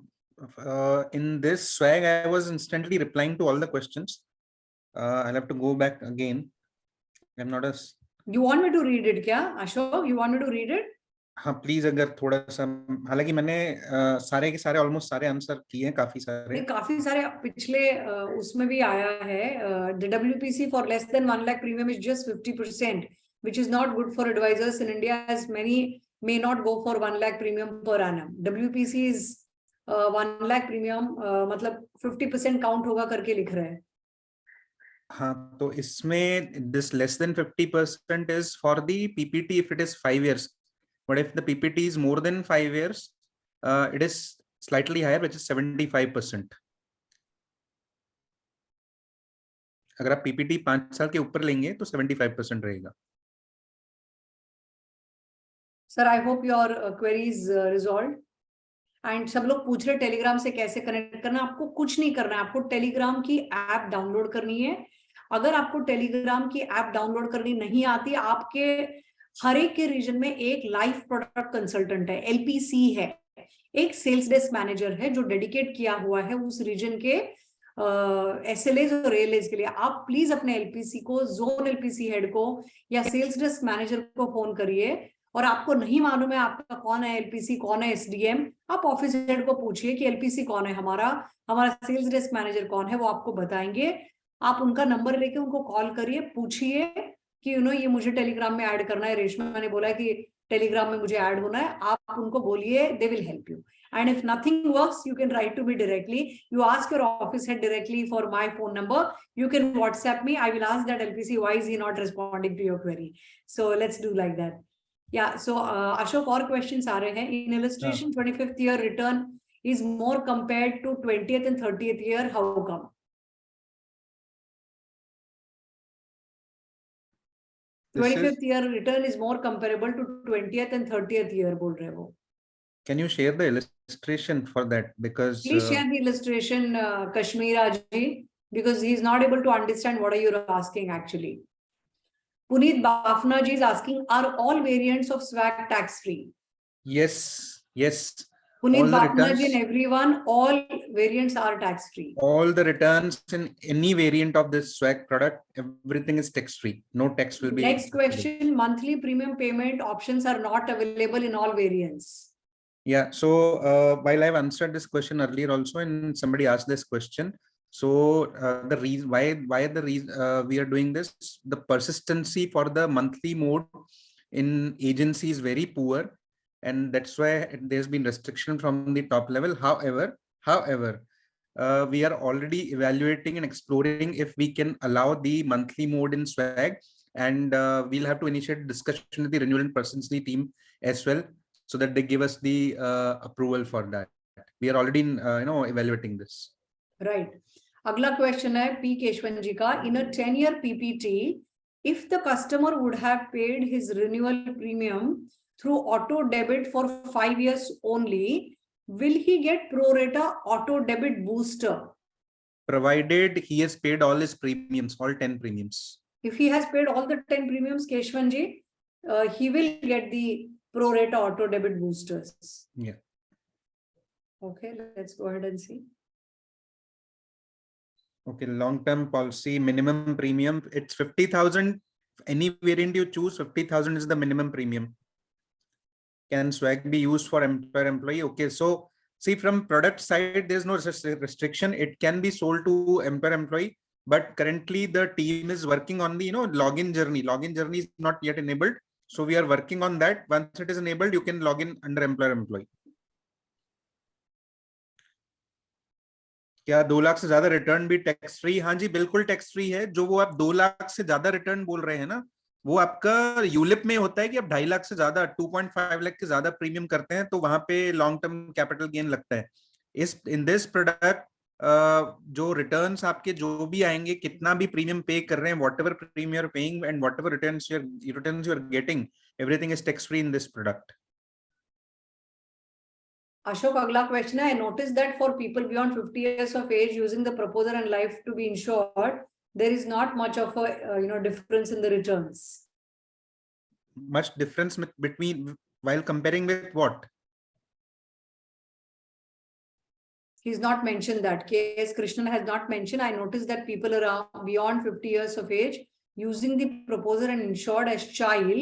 in this swag, I was instantly replying to all the questions. I'll have to go back again. I'm not as.
You want me to read it, kya? Ashok, you want me to read it?
हाँ please अगर थोड़ा सा, हालांकि मैंने सारे के सारे almost सारे आंसर किए हैं, काफी सारे
पिछले उसमें भी आया है. The WPC for less than 1 lakh premium is just 50%, which is not good for advisors in India, as many may not go for 1 lakh premium per annum. WPC is 1 lakh premium, मतलब 50% count होगा करके लिख रहे हैं.
हाँ, तो इसमें this less than 50% is for the PPT if it is 5 years. But if the PPT is more than 5 years, it is slightly higher, which is 75%. अगर आप PPT 5 साल के ऊपर लेंगे तो 75% रहेगा.
Sir, I hope your query is resolved. And सब लोग पूछ रहे टेलीग्राम से कैसे कनेक्ट करना. आपको कुछ नहीं करना है, आपको टेलीग्राम की ऐप डाउनलोड करनी है. अगर आपको टेलीग्राम की ऐप डाउनलोड करनी नहीं आती, आपके हर एक के रीजन में एक लाइफ प्रोडक्ट कंसल्टेंट है, LPC है, एक सेल्स डेस्क मैनेजर है जो डेडिकेट किया हुआ है उस रीजन के SLAs और ALAs के लिए. आप प्लीज अपने LPC को, जोन LPC हेड को या सेल्स डेस्क मैनेजर को फोन करिए और आपको नहीं मालूम है आपका कौन है एलपीसी, कौन है एसडीएम, आप ऑफिस हेड को पूछिए कि एलपीसी कौन है, हमारा सेल्स डेस्क मैनेजर कौन है, वो आपको बताएंगे। आप उनका नंबर लेके उनको कॉल करिए, पूछिए कि ये मुझे टेलीग्राम में ऐड करना है, रेशमा ने बोला है कि टेलीग्राम में मुझे ऐड होना है, आप उनको बोलिए, they will help you. And if nothing works, you can write to me directly. You ask your office head directly for my phone number. You can WhatsApp me. I will ask that LPC, why is he not responding to your query? So let's do like that. Yeah. So Ashok, और questions आ रहे हैं. In illustration, 25th year return is more compared to 20th and 30th year. How come?
This
25th year return is more comparable to 20th and 30th year, बोल रहे वो.
Can you share the illustration for that? Because
please share the illustration, Kashmira ji, because he is not able to understand what are you asking actually. Puneet Bafna ji is asking, are all variants of swag tax free?
yes.
Puneet Bafna ji and everyone, all variants are tax free.
All the returns in any variant of this swag product, everything is tax free. No tax will be.
Next question, monthly premium payment options are not available in all variants.
Yeah, so while I've answered this question earlier also, and somebody asked this question, so the reason why the reason we are doing this, the persistency for the monthly mode in agency is very poor, and that's why there's been restriction from the top level. However, we are already evaluating and exploring if we can allow the monthly mode in swag, and we'll have to initiate discussion with the renewal and persistency team as well, so that they give us the approval for that. We are already evaluating this.
Right. Agla question hai P Keshwan ji ka, in a 10-year PPT, if the customer would have paid his renewal premium through auto debit for 5 years only, will he get pro rata auto debit booster?
Provided he has paid all his premiums, all 10 premiums.
If he has paid all the 10 premiums, Keshwan ji, he will get the pro rata auto debit boosters.
Yeah.
Okay, let's go ahead and see.
Okay, long-term policy, minimum premium, it's 50,000. Any variant you choose, 50,000 is the minimum premium. Can swag be used for employer-employee? Okay, so see, from product side, there's no restriction. It can be sold to employer-employee, but currently the team is working on the login journey. Login journey is not yet enabled. So we are working on that. Once it is enabled, you can log in under employer-employee. क्या 2 लाख से ज्यादा return भी tax free? हाँ जी, बिल्कुल tax free है। जो वो आप 2 लाख से ज्यादा रिटर्न बोल रहे हैं ना, वो आपका यूलिप में होता है कि आप 2.5 लाख से ज्यादा 2.5 लाख के ज्यादा प्रीमियम करते हैं तो वहां पे लॉन्ग टर्म कैपिटल गेन लगता है। इन दिस प्रोडक्ट जो रिटर्न्स आपके जो भी आएंगे, कितना भी प्रीमियम पे कर रहे हैं, whatever premium you are paying and whatever returns you are getting, everything is tax free in this product.
Ashok, agla question hai, I noticed that for people beyond 50 years of age using the proposer and life to be insured, there is not much of a difference in the returns.
Much difference between while comparing with what?
He's not mentioned that. K.S. Krishnan has not mentioned. I noticed that people around beyond 50 years of age using the proposer and insured as child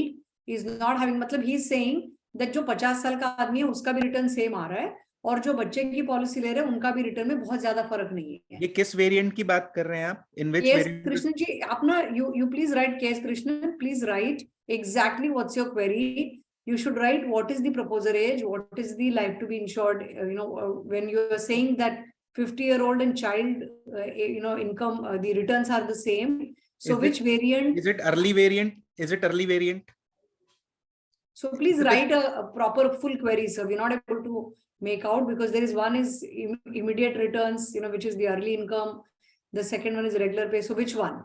is not having, matlab he's saying that जो 50 साल का आदमी है उसका भी return same आ रहा है और जो बच्चे की पॉलिसी ले रहे हैं उनका भी रिटर्न में बहुत ज्यादा फर्क नहीं है।
ये किस वेरिएंट की बात कर रहे हैं आप? इन विच
वेरिएंट? कृष्ण जी, आप ना you please write, K S Krishnan, please write exactly what's your query. You should write what is the proposer age, what is the life to be insured. When you are saying that 50-year-old and child, income, the returns are the same. So which variant?
Is it early variant? Is it early variant?
So please write a proper full query, sir. We're not able to make out because there is one is immediate returns, which is the early income. The second one is regular pay. So which one?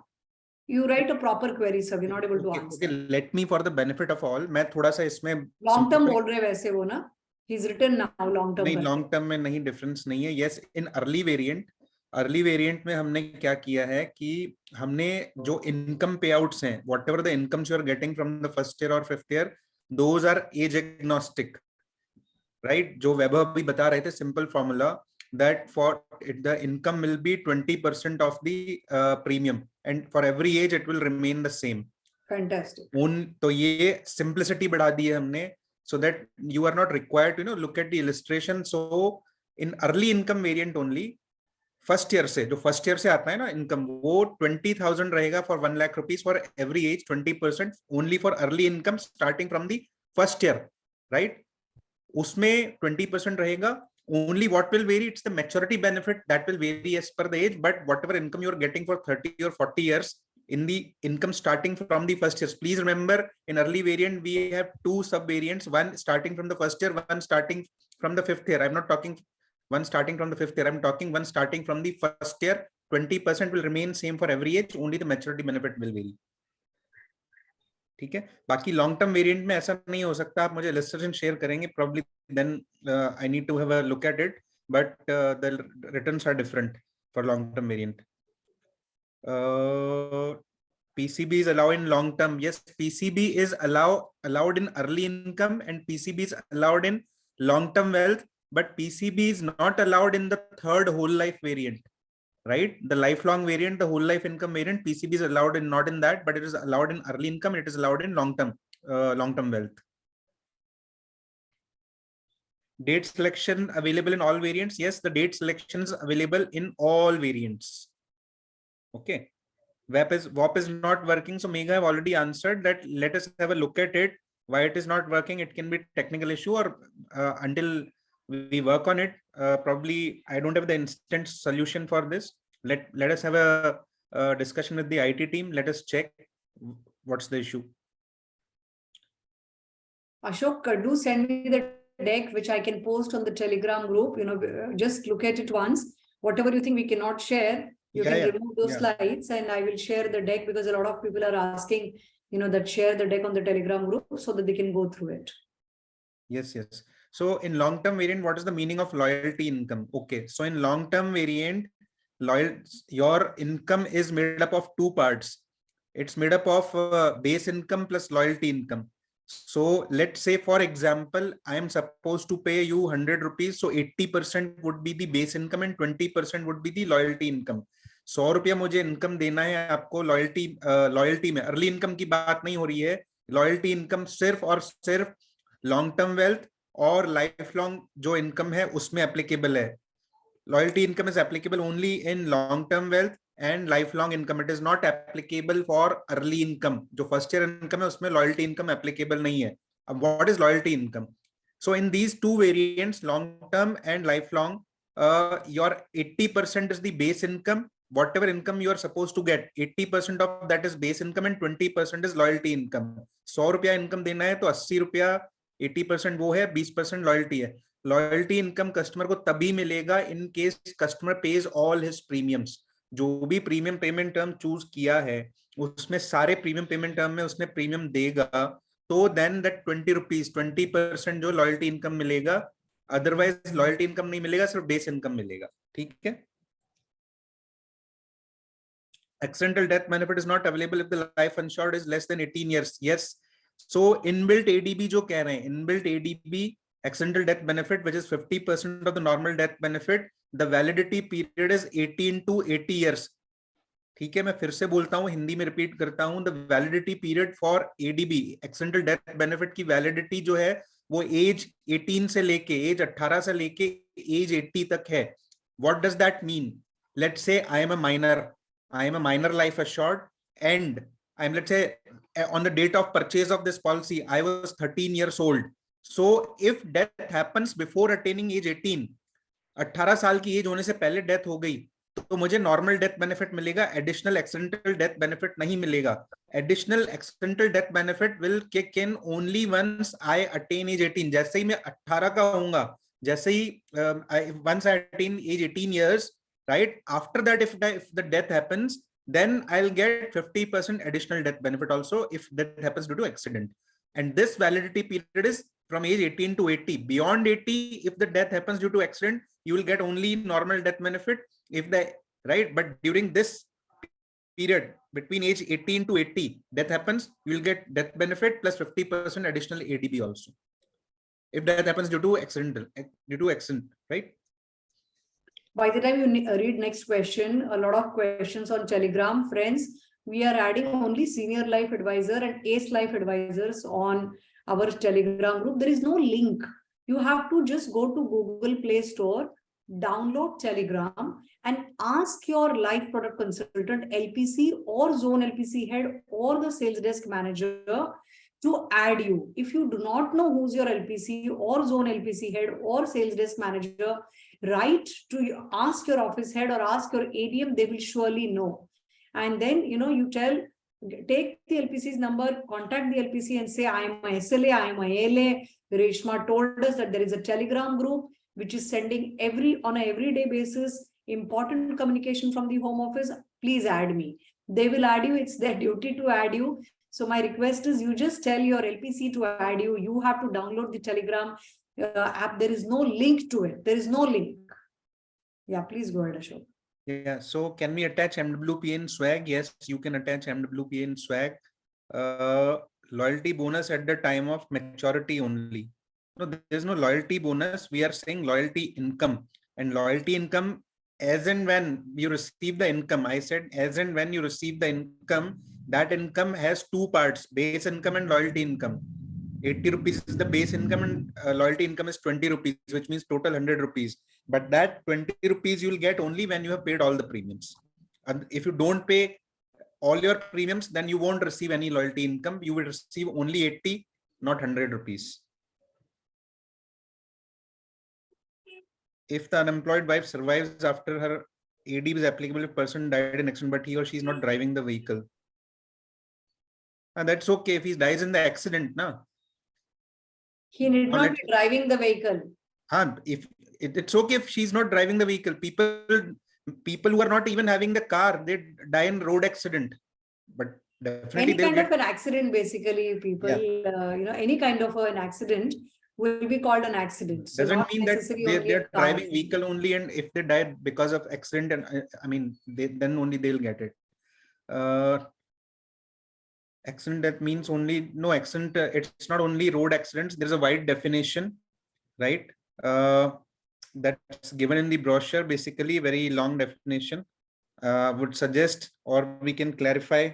You write a proper query, sir. We're not able to answer.
Okay, let me, for the benefit of all, मैं थोड़ा सा इसमें
long term बोल रहे वैसे वो ना. He's written now long term.
नहीं, long term में नहीं, difference नहीं है. Yes, in early variant में हमने क्या किया है कि हमने जो income payouts हैं, whatever the incomes you are getting from the first year or fifth year, those are age agnostic, right? जो वैभव अभी बता रहे थे, simple formula that for it, the income will be 20% of the premium, and for every age it will remain the same,
Fantastic.
तो ये simplicity बढ़ा दी है हमने, so that you are not required to look at the illustration. So in early income variant only, first year से, जो first year से आता है ना इनकम, वो 20,000 रहेगा for 1 lakh rupees for every age, 20% only for early income starting from the first year, right? उसमें 20% रहेगा only. What will vary, it's the maturity benefit that will vary as per the age, but whatever income you are getting for 30 or 40 years in the income starting from the first years. Please remember, in early variant we have two sub variants, one starting from the first year, one starting from the fifth year. I'm not talking one starting from the fifth year, I'm talking one starting from the first year. 20% will remain same for every age, only the maturity benefit will vary. ठीक है, बाकी long term variant में ऐसा नहीं हो सकता. आप मुझे इलस्ट्रेशन शेयर करेंगे probably, then I need to have a look at it, but the returns are different for long term variant. PCB is allowed in long term. Yes, PCB is allowed in early income, and PCB is allowed in long term wealth, but PCB is not allowed in the third whole life variant, right? The lifelong variant, the whole life income variant, PCB is allowed in, not in that, but it is allowed in early income, and it is allowed in long term wealth. Date selection available in all variants. Yes, the date selection is available in all variants. Okay. WAP is not working. So Megha have already answered that. Let us have a look at it. Why it is not working? It can be technical issue, or until we work on it, probably I don't have the instant solution for this. Let us have a discussion with the IT team. Let us check what's the issue.
Ashok, do send me the deck which I can post on the Telegram group. Just look at it once. Whatever you think we cannot share, you can remove those slides, and I will share the deck, because a lot of people are asking, that share the deck on the Telegram group so that they can go through it.
Yes. So in long-term variant, what is the meaning of loyalty income? Okay. So in long-term variant, your income is made up of two parts. It's made up of base income plus loyalty income. So let's say, for example, I am supposed to pay you 100 rupees. So 80% would be the base income and 20% would be the loyalty income. 100 रुपया मुझे income देना है आपको loyalty में. Early income की बात नहीं हो रही है. लॉयल्टी इनकम सिर्फ और सिर्फ लॉन्ग टर्म वेल्थ और लाइफ लॉन्ग जो इनकम है उसमें एप्लीकेबल है. Loyalty income is applicable only in long term wealth and lifelong income. It is not applicable for early income. जो first year income है उसमें loyalty income applicable नहीं है. अब what is loyalty income? So in these two variants, long term and lifelong, your 80% is the base income. Whatever income you are supposed to get, 80% of that is base income and 20% is loyalty income. 100 रुपया income देना है तो 80 रुपया 80% वो है, 20% loyalty है. Loyalty income customer को तभी मिलेगा in case customer pays all his premiums. जो भी प्रीमियम पेमेंट टर्म चूज किया है उसमें सारे प्रीमियम पेमेंट टर्म में उसने प्रीमियम देगा, तो देन दैट 20 रुपीज 20% जो लॉयल्टी इनकम मिलेगा. अदरवाइज लॉयल्टी इनकम नहीं मिलेगा, सिर्फ बेस इनकम मिलेगा. ठीक है. Accidental death benefit is not available if the life insured is less than 18 years. Yes. So inbuilt ADB जो कह रहे हैं, inbuilt ADB accidental death benefit, which is 50% of the normal death benefit, the validity period is 18 to 80 years. ठीक है, मैं फिर से बोलता हूँ, हिंदी में रिपीट करता हूँ. the validity period for ADB accidental death benefit की validity जो है वो एज 18 से लेके एज 18 से लेके एज 80 तक है. what does that mean? Let's say I am a minor life assured, and I'm, let's say, on the date of purchase of this policy I was 13 years old. So if death happens before attaining age 18, 18 साल की as होने से पहले death हो गई, तो मुझे normal death benefit मिलेगा, एडिशनल एक्सीडेंटल डेथ बेनिफिट नहीं मिलेगा. Additional accidental death benefit will kick in only once I attain age 18. जैसे ही मैं 18 का होऊंगा, जैसे ही once I attain age 18 years, right, after that if the death happens, then I'll get 50% additional death benefit also if that happens due to accident. And this validity period is from age 18 to 80. Beyond 80, if the death happens due to accident, you will get only normal death benefit. Right, but during this period between age 18 to 80, death happens, you will get death benefit plus 50% additional ADB also. If death happens due to accident, right?
By the time you read next question, a lot of questions on Telegram, friends. we are adding only senior life advisor and ace life advisors on our Telegram group. There is no link. You have to just go to Google Play Store, download Telegram, and ask your life product consultant, LPC or zone LPC head or the sales desk manager to add you. If you do not know who's your LPC or zone LPC head or sales desk manager, write to ask your office head or ask your ADM, they will surely know. And then, you take the LPC's number, contact the LPC and say, I am a SLA, I am a ALA. Reshma told us that there is a Telegram group which is sending on an everyday basis important communication from the home office. Please add me. They will add you. It's their duty to add you. So my request is you just tell your LPC to add you. You have to download the Telegram app. There is no link to it. There is no link. Yeah, please go ahead, Ashok.
Yeah, so can we attach MWP in swag? Yes, you can attach MWP in swag. Loyalty bonus at the time of maturity only. No, there's no loyalty bonus. We are saying loyalty income, and loyalty income as and when you receive the income. I said as and when you receive the income, that income has two parts, base income and loyalty income. 80 rupees is the base income and loyalty income is 20 rupees, which means total 100 rupees. But that 20 rupees you will get only when you have paid all the premiums. And if you don't pay all your premiums, then you won't receive any loyalty income. You will receive only 80, not 100 rupees. If the unemployed wife survives after her AD is applicable if person died in accident, but he or she is not driving the vehicle. And that's okay if he dies in the accident, na?
He need not be driving the vehicle.
If it's okay if she's not driving the vehicle. People who are not even having the car, they die in road accident. But definitely
any kind of an accident, basically, people, any kind of an accident will be called an accident. So
doesn't mean that they're driving vehicle only, and if they die because of accident, and I mean, then only they'll get it. Accident, that means only no accident. It's not only road accidents. There's a wide definition, right? That's given in the brochure, basically very long definition. Would suggest, or we can clarify.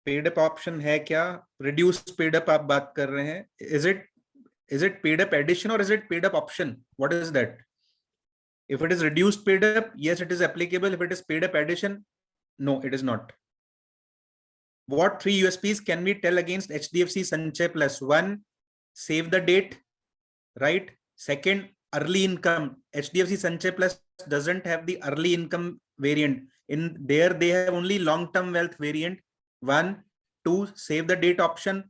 Paid up option है क्या? Reduced paid up आप बात कर रहे हैं. Is it paid up addition or is it paid up option? What is that? If it is reduced paid up, yes, it is applicable. If it is paid up addition, no, it is not. What three USPs can we tell against HDFC Sanchay Plus? One, save the date, right? Second, early income. HDFC Sanchay Plus doesn't have the early income variant. In there, they have only long-term wealth variant. 1, 2, save the date option.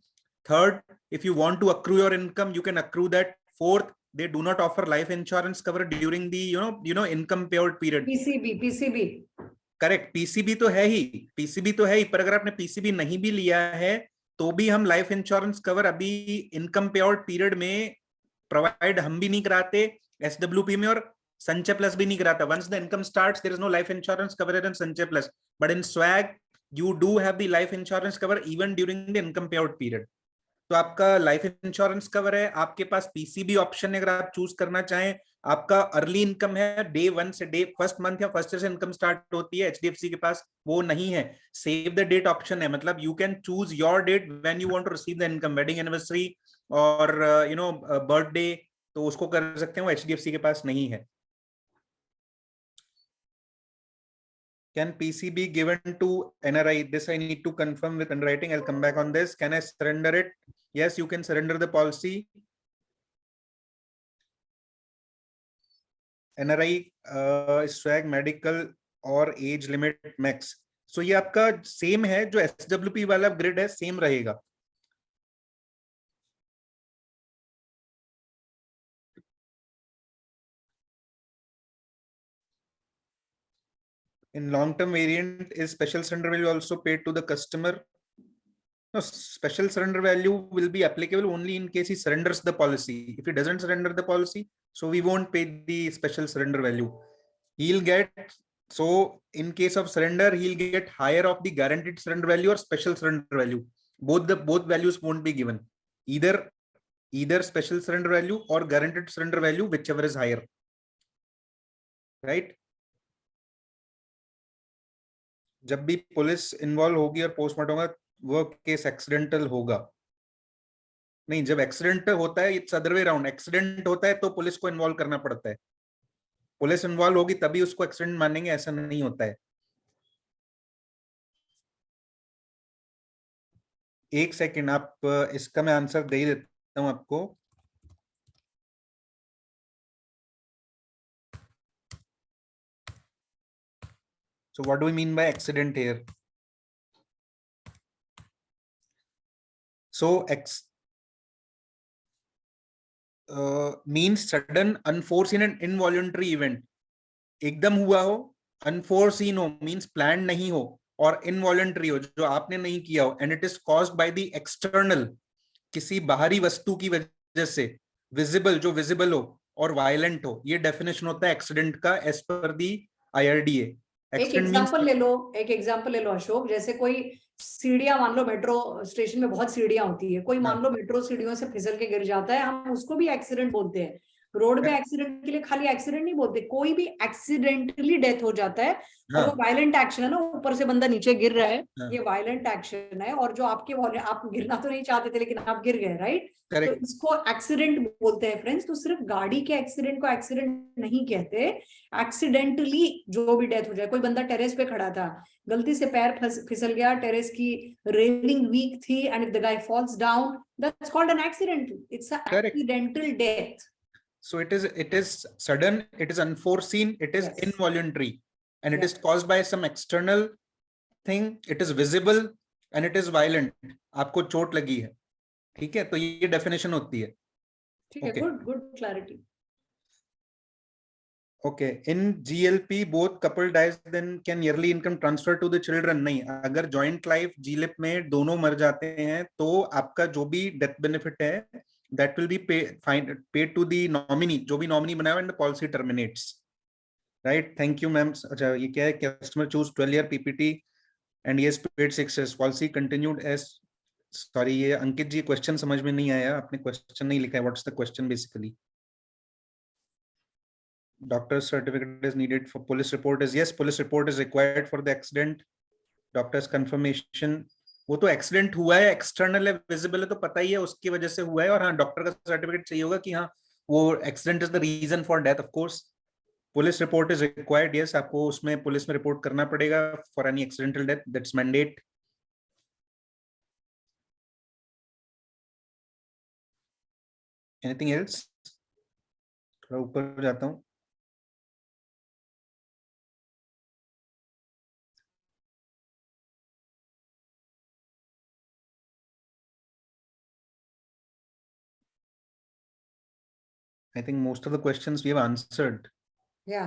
Third, if you want to accrue your income, you can accrue that. Fourth, they do not offer life insurance cover during the income payout period.
PCB.
Correct, PCB तो है ही, पर अगर आपने PCB नहीं भी लिया है तो भी हम लाइफ इंश्योरेंस कवर अभी इनकम पे आउट पीरियड में प्रोवाइड हम भी नहीं कराते एसडब्ल्यूपी में, और संचय प्लस भी नहीं कराता. Once the income starts there is no life insurance cover in Sanchay plus, but in swag you do have the life insurance cover even during the income pay out period. तो आपका life insurance cover है, आपके पास PCB option है अगर आप choose करना चाहें. आपका अर्ली इनकम है, डे 1 से डे फर्स्ट मंथ या फर्स्ट ईयर से इनकम स्टार्ट होती है. एचडीएफसी के पास वो नहीं है. सेव द डेट ऑप्शन है, मतलब you can choose your date when you want to receive the income, wedding anniversary और बर्थडे, तो उसको कर सकते हैं, वो एचडीएफसी के पास नहीं है. Can PC be given to NRI? This I need to confirm with underwriting. I'll come back on this. Can I surrender it? Yes, you can surrender the policy. NRI, swag, medical और age limit max. सो ये आपका same है, जो SWP वाला grid है same रहेगा. In long-term variant, is special surrender value also paid to the customer? No, special surrender value will be applicable only in case he surrenders the policy. If he doesn't surrender the policy, so we won't pay the special surrender value. He'll get, so in case of surrender, he'll get higher of the guaranteed surrender value or special surrender value. Both values won't be given. Either special surrender value or guaranteed surrender value, whichever is higher. Right? जब भी police involve होगी और postmortem होगा, वो case accidental होगा। नहीं, जब accident होता है it's other way round, accident होता है तो पुलिस को इन्वॉल्व करना पड़ता है, पुलिस इन्वॉल्व होगी तभी उसको एक्सीडेंट मानेंगे, ऐसा नहीं होता है। एक सेकेंड, आप इसका मैं आंसर दे ही देता हूं आपको। So what do we mean by accident here? So means sudden, unforeseen and involuntary event. एकदम हुआ हो, अनफोर्सीन हो मींस प्लान नहीं हो, और इनवॉलंटरी हो जो आपने नहीं किया हो, and it is caused by the external, किसी बाहरी वस्तु की वजह से, विजिबल जो विजिबल हो, और वायलेंट हो। ये डेफिनेशन होता है एक्सीडेंट का एज पर दी IRDA।
एक एग्जांपल ले लो, एक एग्जांपल ले लो अशोक, जैसे कोई सीढ़ियां, मान लो मेट्रो स्टेशन में बहुत सीढ़ियां होती है, कोई मान लो मेट्रो सीढ़ियों से फिसल के गिर जाता है, हम उसको भी एक्सीडेंट बोलते हैं। रोड में एक्सीडेंट के लिए खाली एक्सीडेंट नहीं बोलते, कोई भी एक्सीडेंटली डेथ हो जाता है और वो वायलेंट एक्शन है ना, ऊपर से बंदा नीचे गिर रहा है, ये वायलेंट एक्शन है। और जो आपके आप गिरना तो नहीं चाहते थे लेकिन आप गिर गए, राइट? तो इसको एक्सीडेंट बोलते हैं फ्रेंड्स। तो सिर्फ गाड़ी के एक्सीडेंट को एक्सीडेंट नहीं कहते, एक्सीडेंटली जो भी डेथ हो जाए। कोई बंदा टेरेस पे खड़ा था, गलती से पैर फिसल गया, टेरेस की रेलिंग वीक थी, and if the guy falls down, that's called an accident, it's a accidental death.
So it is sudden, it is unforeseen, it is involuntary, and it is caused by some external thing, it is visible and it is violent। आपको चोट लगी है, ठीक है, तो ये definition होती है।
ठीक है, good clarity.
Okay, in GLP both couple dies, then can yearly income transfer to the children? नहीं, अगर joint life GLP में दोनों मर जाते हैं तो आपका जो भी डेथ बेनिफिट है that will be paid to the nominee, जो भी nominee बनाया and the policy terminates, right? Thank you ma'am। अच्छा, ये क्या है? Customer choose 12-year PPT and yes paid 6 years, policy continued as, sorry ये अंकित जी क्वेश्चन समझ में नहीं आया, आपने क्वेश्चन नहीं लिखा है। What's the question basically? Doctor's certificate is needed for police report is, yes, police report is required for the accident। Doctor's confirmation, वो तो एक्सीडेंट हुआ है, एक्सटर्नल है, विजिबल है तो पता ही है उसकी वजह से हुआ है, और हाँ डॉक्टर का सर्टिफिकेट चाहिए होगा कि हाँ वो accident is the reason for death. Of course police report is required, yes, आपको उसमें पुलिस में रिपोर्ट करना पड़ेगा for any accidental death, that's mandate. Anything else? थोड़ा ऊपर जाता हूँ। I think most of the questions we have answered.
Yeah,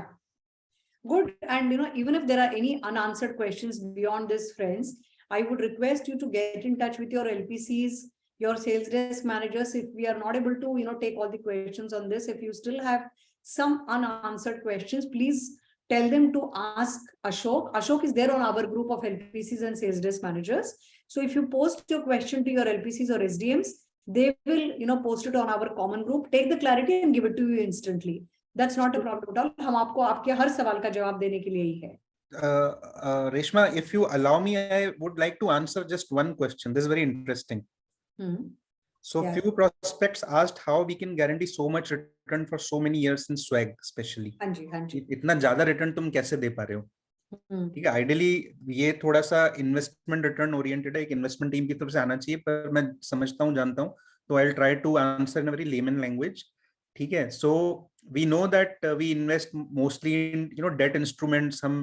good. And even if there are any unanswered questions beyond this, friends, I would request you to get in touch with your LPCs, your sales desk managers. If we are not able to take all the questions on this, if you still have some unanswered questions, please tell them to ask Ashok. Ashok is there on our group of LPCs and sales desk managers. So if you post your question to your LPCs or SDMs, they will post it on our common group, take the clarity and give it to you instantly. That's not a problem at all. हम आपको आपके हर सवाल का जवाब देने के लिए ही है।
Reshma, if you allow me, I would like to answer just one question. This is very interesting. So few prospects asked how we can guarantee so much return for so many years in swag, especially।
हाँ जी, हाँ जी।
इतना ज्यादा return तुम कैसे दे पा रहे हो? ठीक है, आइडियली ये थोड़ा सा इन्वेस्टमेंट रिटर्न ओरिएंटेड है, एक इन्वेस्टमेंट टीम की तरफ से आना चाहिए, पर मैं समझता हूँ, जानता हूँ, तो I will try to answer in a very layman language. ठीक है, so we know that we invest mostly in debt instruments, हम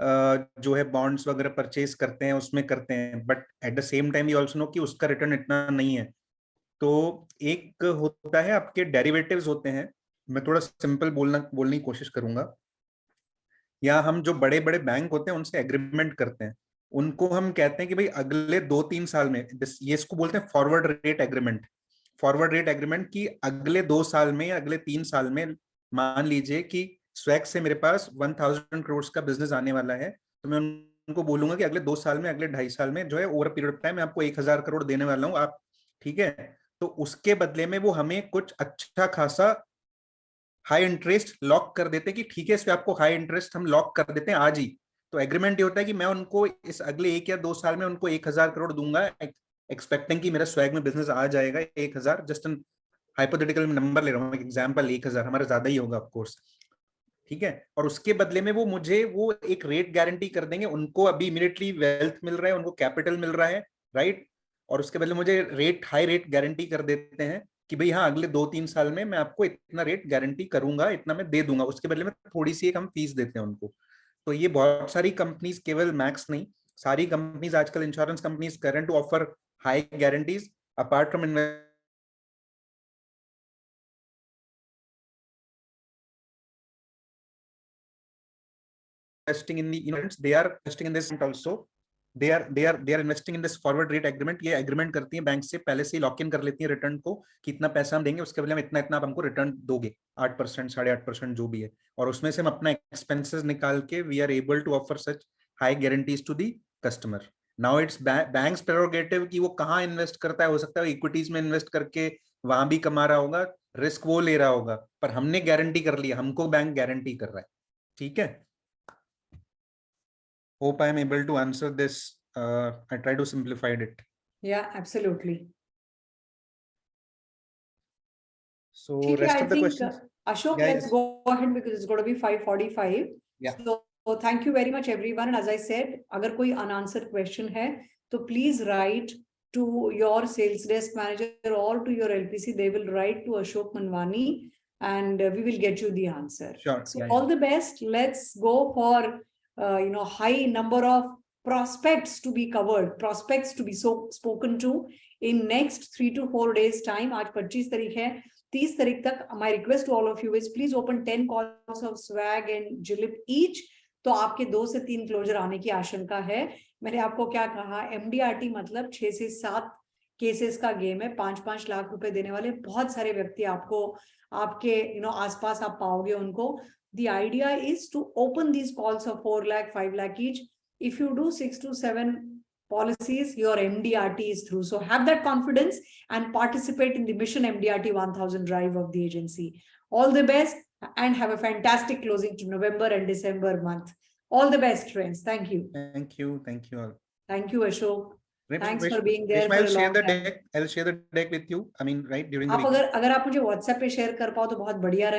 जो है बॉन्ड्स वगैरह परचेज करते हैं, उसमें करते हैं, but at the same time we also know कि उसका रिटर्न इतना नहीं है। तो एक होता है आपके डेरिवेटिव्स होते हैं, मैं थोड़ा सिंपल बोलने की कोशिश करूंगा। या हम जो बड़े बड़े बैंक होते हैं उनसे एग्रीमेंट करते हैं, उनको हम कहते हैं कि भाई अगले 2-3 साल में, ये इसको बोलते हैं forward rate agreement. Forward rate agreement की अगले 2 साल में, अगले 3 साल में, मान लीजिए कि स्वैग से मेरे पास 1000 करोड़ का बिजनेस आने वाला है, तो मैं उनको बोलूंगा कि अगले 2 साल में, अगले 2.5 साल में जो है ओवर पीरियड ऑफ टाइम मैं आपको 1000 करोड़ देने वाला हूँ आप, ठीक है। तो उसके बदले में वो हमें कुछ अच्छा खासा हाई इंटरेस्ट लॉक कर देते कि ठीक है, इस पे आपको हाई इंटरेस्ट हम लॉक कर देते हैं आज ही, तो एग्रीमेंट ये होता है कि मैं उनको इस अगले 1 या 2 साल में उनको 1000 करोड़ दूंगा, एक्सपेक्टिंग कि मेरा स्वैग में बिजनेस आ जाएगा 1000, जस्ट एन हाइपोथेटिकल नंबर ले रहा हूँ, एग्जांपल 1000, हमारा ज्यादा ही होगा ऑफ कोर्स, ठीक है। और उसके बदले में वो मुझे वो एक रेट गारंटी कर देंगे, उनको अभी इमीडिएटली वेल्थ मिल रहा है, उनको कैपिटल मिल रहा है, राइट, और उसके बदले मुझे हाई रेट गारंटी कर देते हैं कि भाई हाँ अगले 2-3 साल में मैं आपको इतना रेट गारंटी करूंगा, इतना मैं दे दूंगा, उसके बदले में थोड़ी सी एक हम फीस देते हैं उनको। तो ये बहुत सारी कंपनीज, केवल मैक्स नहीं, सारी कंपनीज आजकल, insurance companies current to offer high guarantees apart from investing in the units, they are investing in this also, they are investing in this forward rate agreement। ये एग्रीमेंट करती है bank से, पहले से ही lock in कर लेती है return को, कि इतना पैसा हम देंगे, उसके बदले में इतना इतना आप हमको रिटर्न दोगे, 8%, 8.5% जो भी है, और उसमें से हम अपना एक्सपेंसेस निकाल के we are able to offer such high guarantees to the customer. Now it's banks prerogative कि वो कहाँ इन्वेस्ट करता है, हो सकता है इक्विटीज में इन्वेस्ट करके वहां भी कमा रहा होगा, रिस्क वो ले रहा होगा, पर हमने गारंटी कर लिया, हमको बैंक गारंटी कर रहा है, ठीक है। Hope I am able to answer this. I try to simplify it.
Yeah, absolutely.
So
Okay,
rest
I
of the
think
questions.
Ashok,
Yeah,
let's go ahead because it's going to be 5:45.
Yeah.
So thank you very much, everyone. And as I said, अगर कोई unanswered question है, तो please write to your sales desk manager or to your LPC. They will write to Ashok Manwani, and we will get you the answer.
Sure.
So
Yeah,
all the best. Let's go for high number of prospects to be covered, prospects to be spoken to in next 3 to 4 days time. आज 25 तारीख है, 30 तारीख तक my request to all of you is please open 10 calls of swag and julep each. तो आपके 2 से 3 closure आने की आशंका है। मैंने आपको क्या कहा, MDRT मतलब 6 से 7 केसेस का गेम है, 5-5 लाख रुपए देने वाले बहुत सारे व्यक्ति आपको आपके आसपास आप पाओगे उनको। The idea is to open these calls of 4 lakh, 5 lakh each. If you do 6 to 7 policies, your MDRT is through. So have that confidence and participate in the Mission MDRT 1000 drive of the agency. All the best and have a fantastic closing to November and December month. All the best, friends. Thank you.
Thank you. Thank you all.
Thank you, Ashok. Thanks
Reshma,
for being there
Reshma,
for
I'll
a
share
long
the
time.
deck. I'll share the deck with you. I mean, right during the
आप अगर आप मुझे WhatsApp पे share कर पाओ तो बहुत बढ़िया रहे।